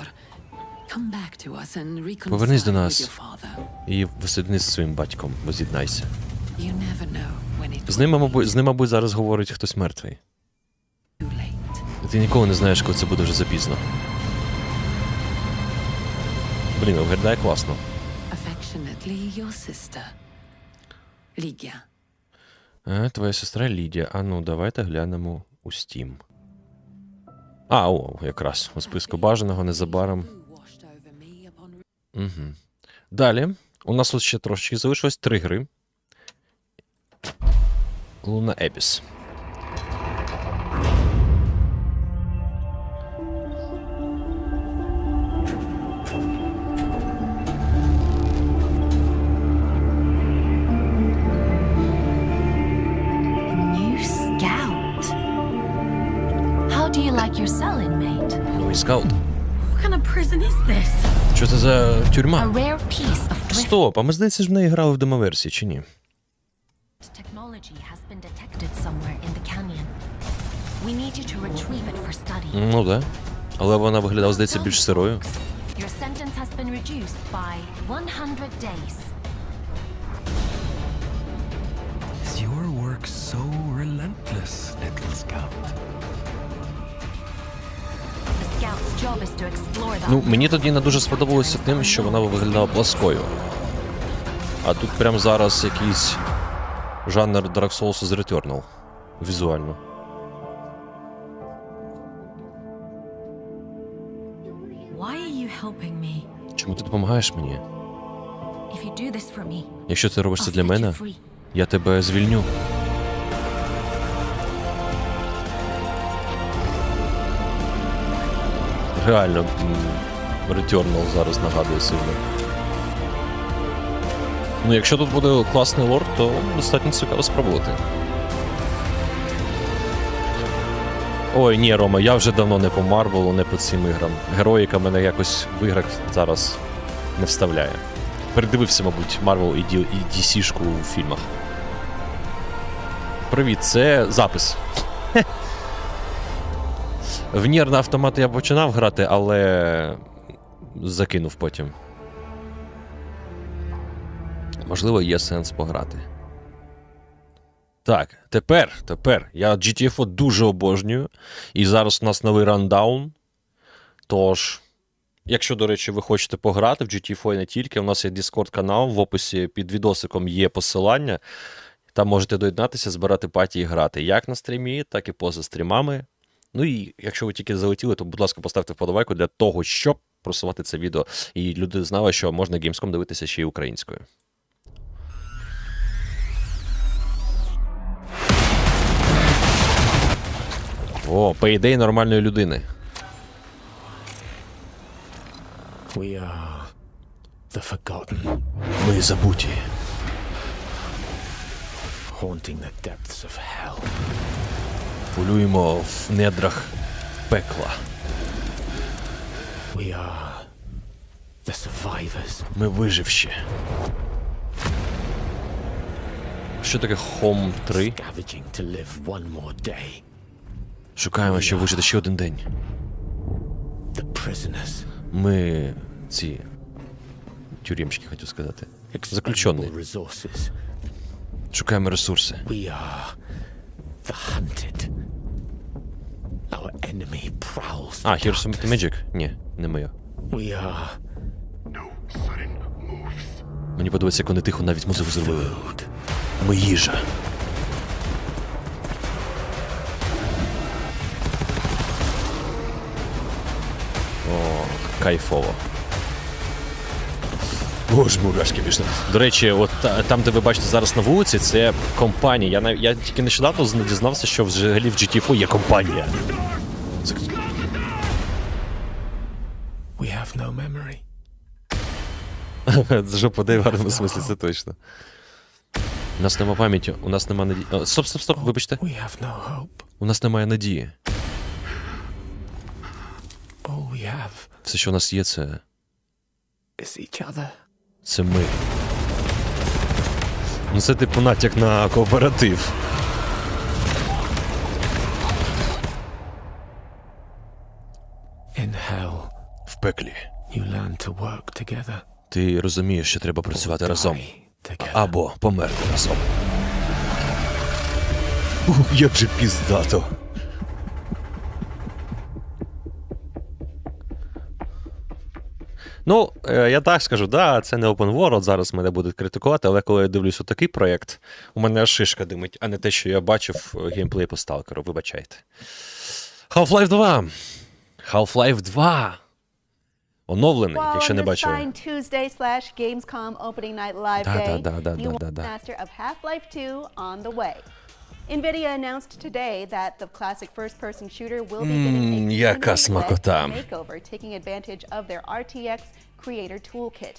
Come back to us and reconcile Повернись до with нас your father. і воссоєднись зі своїм батьком, воз'єднайся. You never know when it З ним, мабуть, зараз говорить хтось мертвий. Ти ніколи не знаєш, коли це буде вже запізно. Блін, виглядає класно. Affectionately, your sister, Lygia. Твоя сестра Лідія. А ну, давайте глянемо у Steam. Якраз. У списку бажаного незабаром. Угу. Далі. У нас тут ще трошечки залишилось 3 гри. Луна Ебіс. Do you like your cell, inmate? Новий скаут. What kind of prison is this? Що це за тюрма? A rare piece of drift Стоп, а ми, здається, ж в неї грали в демоверсії, чи ні? technology has been detected somewhere in the canyon. We need you to retrieve it for study. Ну, да. Але вона виглядала, здається, більш сирою. Your sentence has been reduced by 100 days. Is your work so relentless, little scout? The scout's job is to explore that. Ну, мені тоді не дуже сподобалося тим, що вона виглядала пласкою. А тут прямо зараз якийсь жанр Dark Souls з Returnal. Візуально. Why are you helping me? Чому ти допомагаєш мені? If you do this for me, Якщо ти робиш це I'll для set мене, you free. я тебе звільню. Реально, Returnal зараз нагадує сильно. Ну, якщо тут буде класний лор, то достатньо цікаво спробувати. Ой, ні, Рома, я вже давно не по Марвелу, не по цим іграм. Героїка мене якось в іграх зараз не вставляє. Передивився, мабуть, Марвел і DC-шку у фільмах. Привіт, це запис. В Нір на автомат я починав грати, але закинув потім. Можливо, є сенс пограти. Так, тепер. Я GTFO дуже обожнюю. І зараз у нас новий рандаун. Тож, якщо, до речі, ви хочете пограти в GTFO і не тільки, у нас є Discord-канал, в описі під відосиком є посилання. Там можете доєднатися, збирати паті і грати. Як на стрімі, так і поза стрімами. Ну і якщо ви тільки залетіли, то, будь ласка, поставте вподобайку для того, щоб просувати це відео. І люди знали, що можна Gamescom дивитися ще й українською. О, PAYDAY нормальної людини. We are the forgotten, Ми забуті. haunting the depths of hell. Полюємо в недрах пекла. We are the survivors. Ми виживші. Що таке Home 3? Scavenging to live one more day. Шукаємо, щоб вижити ще один день. The prisoners. Ми ці тюремщики, хотів сказати. Заключені. Resources. Шукаємо ресурси. We are the hunted. Our enemy prowls. А, Here's Some Magic? Ні, не моє. We are Мені подобається, як вони тихо навіть музику зробили. Ми їжа. О, кайфово. Боже, мурашки пішли. До речі, от там, де ви бачите зараз на вулиці, це компанія. Я тільки нещодавно дізнався, що взагалі в GTFO є компанія. We have no memory. Це жопа, де в гарному смислі, це точно. У нас нема пам'яті, у нас нема надії. Стоп, вибачте. У нас немає надії. Все, що у нас є, це... Це ми. Ну це типу натяк на кооператив. В пеклі. Ти розумієш, що треба працювати разом. Або померти разом. Як же піздато. Ну, я так скажу, да, це не open world, зараз мене будуть критикувати, але коли я дивлюсь отакий проєкт, у мене аж шишка димить, а не те, що я бачив геймплей по Сталкеру, вибачайте. Half-Life 2. Half-Life 2. Оновлений, якщо не бачили. Tuesday/Gamescom opening night live day. Master of Half-Life 2 on the way. NVIDIA announced today that the classic first-person shooter will be getting a makeover, taking advantage of their RTX Creator Toolkit,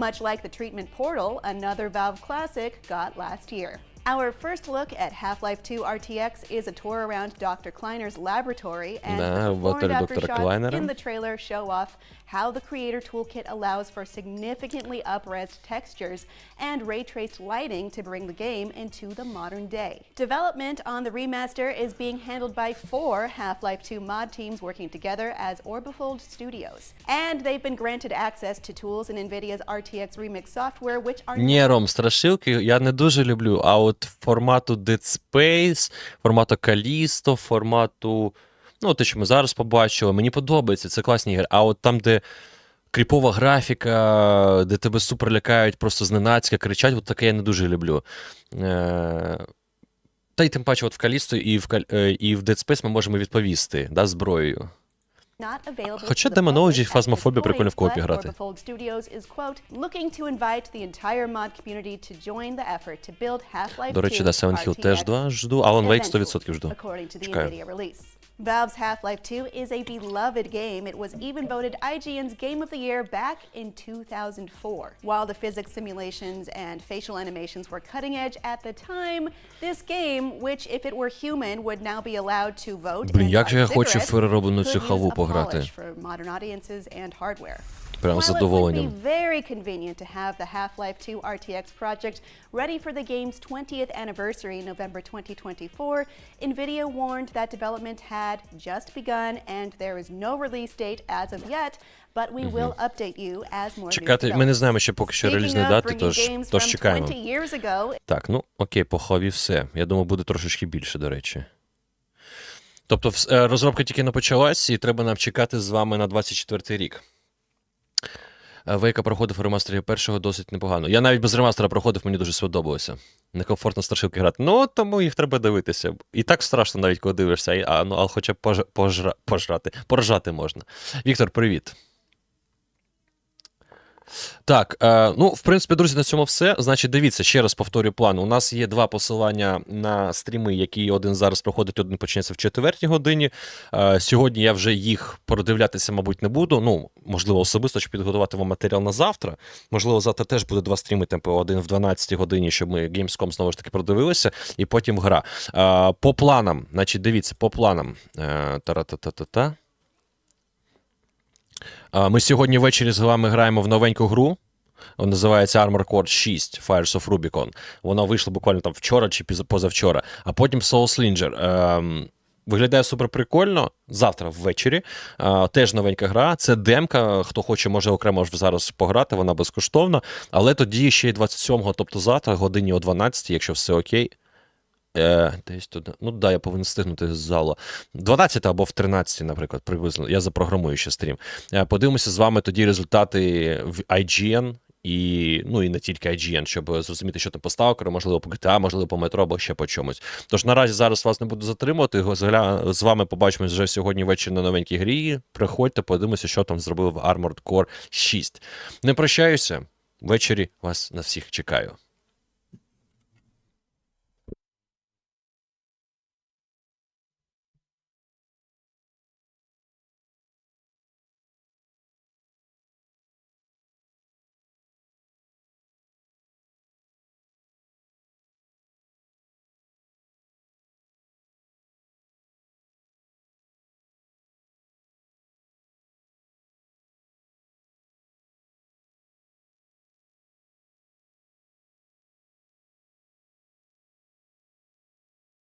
much like the Treatment Portal, another Valve classic, got last year. Our first look at Half-Life 2 RTX is a tour around Dr. Kleiner's laboratory, and before and after shots in the trailer show off how the Creator Toolkit allows for significantly up-res textures and ray-traced lighting to bring the game into the modern day. Development on the remaster is being handled by 4 Half-Life 2 mod teams working together as Orbifold Studios. And they've been granted access to tools in NVIDIA's RTX Remix software, which are... Ні, Ром, страшилки я не дуже люблю, а от формату Dead Space, формату Callisto, формату... Ну, те, що ми зараз побачили, мені подобається, це класні ігри. А от там, де кріпова графіка, де тебе супер лякають, просто зненацька, кричать, от таке я не дуже люблю. Та й тим паче, от в Callisto і в Dead Space ми можемо відповісти, да, зброєю. Хоча демонологі і фазмофобія прикольно в коопі грати. До речі, да, Silent Hill теж жду, Alan Wake 100% жду. Чекаю. Valve's Half-Life 2 is a beloved game. It was even voted IGN's Game of the Year back in 2004. While the physics simulations and facial animations were cutting edge at the time, this game, which if it were human would now be allowed to vote, Блін, як же я хочу в перероблену цю халву пограти. for modern audiences and hardware. Прямо з задоволенням. While it would be very convenient to have the Half-Life 2 RTX project ready for the game's 20th anniversary, November 2024, NVIDIA warned that development had just begun and there is no release date as of yet, but we will update you as more news Чекати, ми не знаємо ще поки що релізної дати, тож чекаємо. Так, ну окей, по хаві все. Я думаю, буде трошечки більше, до речі. Тобто розробка тільки не почалась, і треба нам чекати з вами на 24-й рік. Вейка проходив ремастері першого досить непогано. Я навіть без ремастера проходив, мені дуже сподобалося. Некомфортно страшилки грати. Ну, тому їх треба дивитися. І так страшно навіть, коли дивишся, але хоча б поржати можна. Віктор, привіт. Так, ну, в принципі, друзі, на цьому все. Значить, дивіться, ще раз повторюю план. У нас є 2 посилання на стріми, які один зараз проходить, один почнеться в 4-й годині. Сьогодні я вже їх продивлятися, мабуть, не буду. Ну, можливо, особисто, щоб підготувати вам матеріал на завтра. Можливо, завтра теж буде 2 стріми, типу, один в 12-й годині, щоб ми Gamescom знову ж таки продивилися, і потім гра. По планам, значить, дивіться, по планам. Та-ра-та-та-та-та. Ми сьогодні ввечері з вами граємо в новеньку гру. Вона називається Armored Core 6 Fires of Rubicon. Вона вийшла буквально там вчора чи позавчора. А потім Soul Slinger. Виглядає супер прикольно. Завтра ввечері. Теж новенька гра. Це демка. Хто хоче, може окремо зараз пограти. Вона безкоштовна. Але тоді ще й 27-го, тобто завтра, годині о 12-й, якщо все окей. Десь туди. Ну да, я повинен встигнути з залу. 12 або в 13, наприклад, приблизно. Я запрограмую ще стрім. Подивимося з вами тоді результати в IGN. І, ну, і не тільки IGN, щоб зрозуміти, що там по Stalker, можливо, по GTA, можливо, по Metro, або ще по чомусь. Тож наразі зараз вас не буду затримувати. З вами побачимось вже сьогодні ввечері на новенькій грі. Приходьте, подивимося, що там зробив Armored Core 6. Не прощаюся. Ввечері вас на всіх чекаю.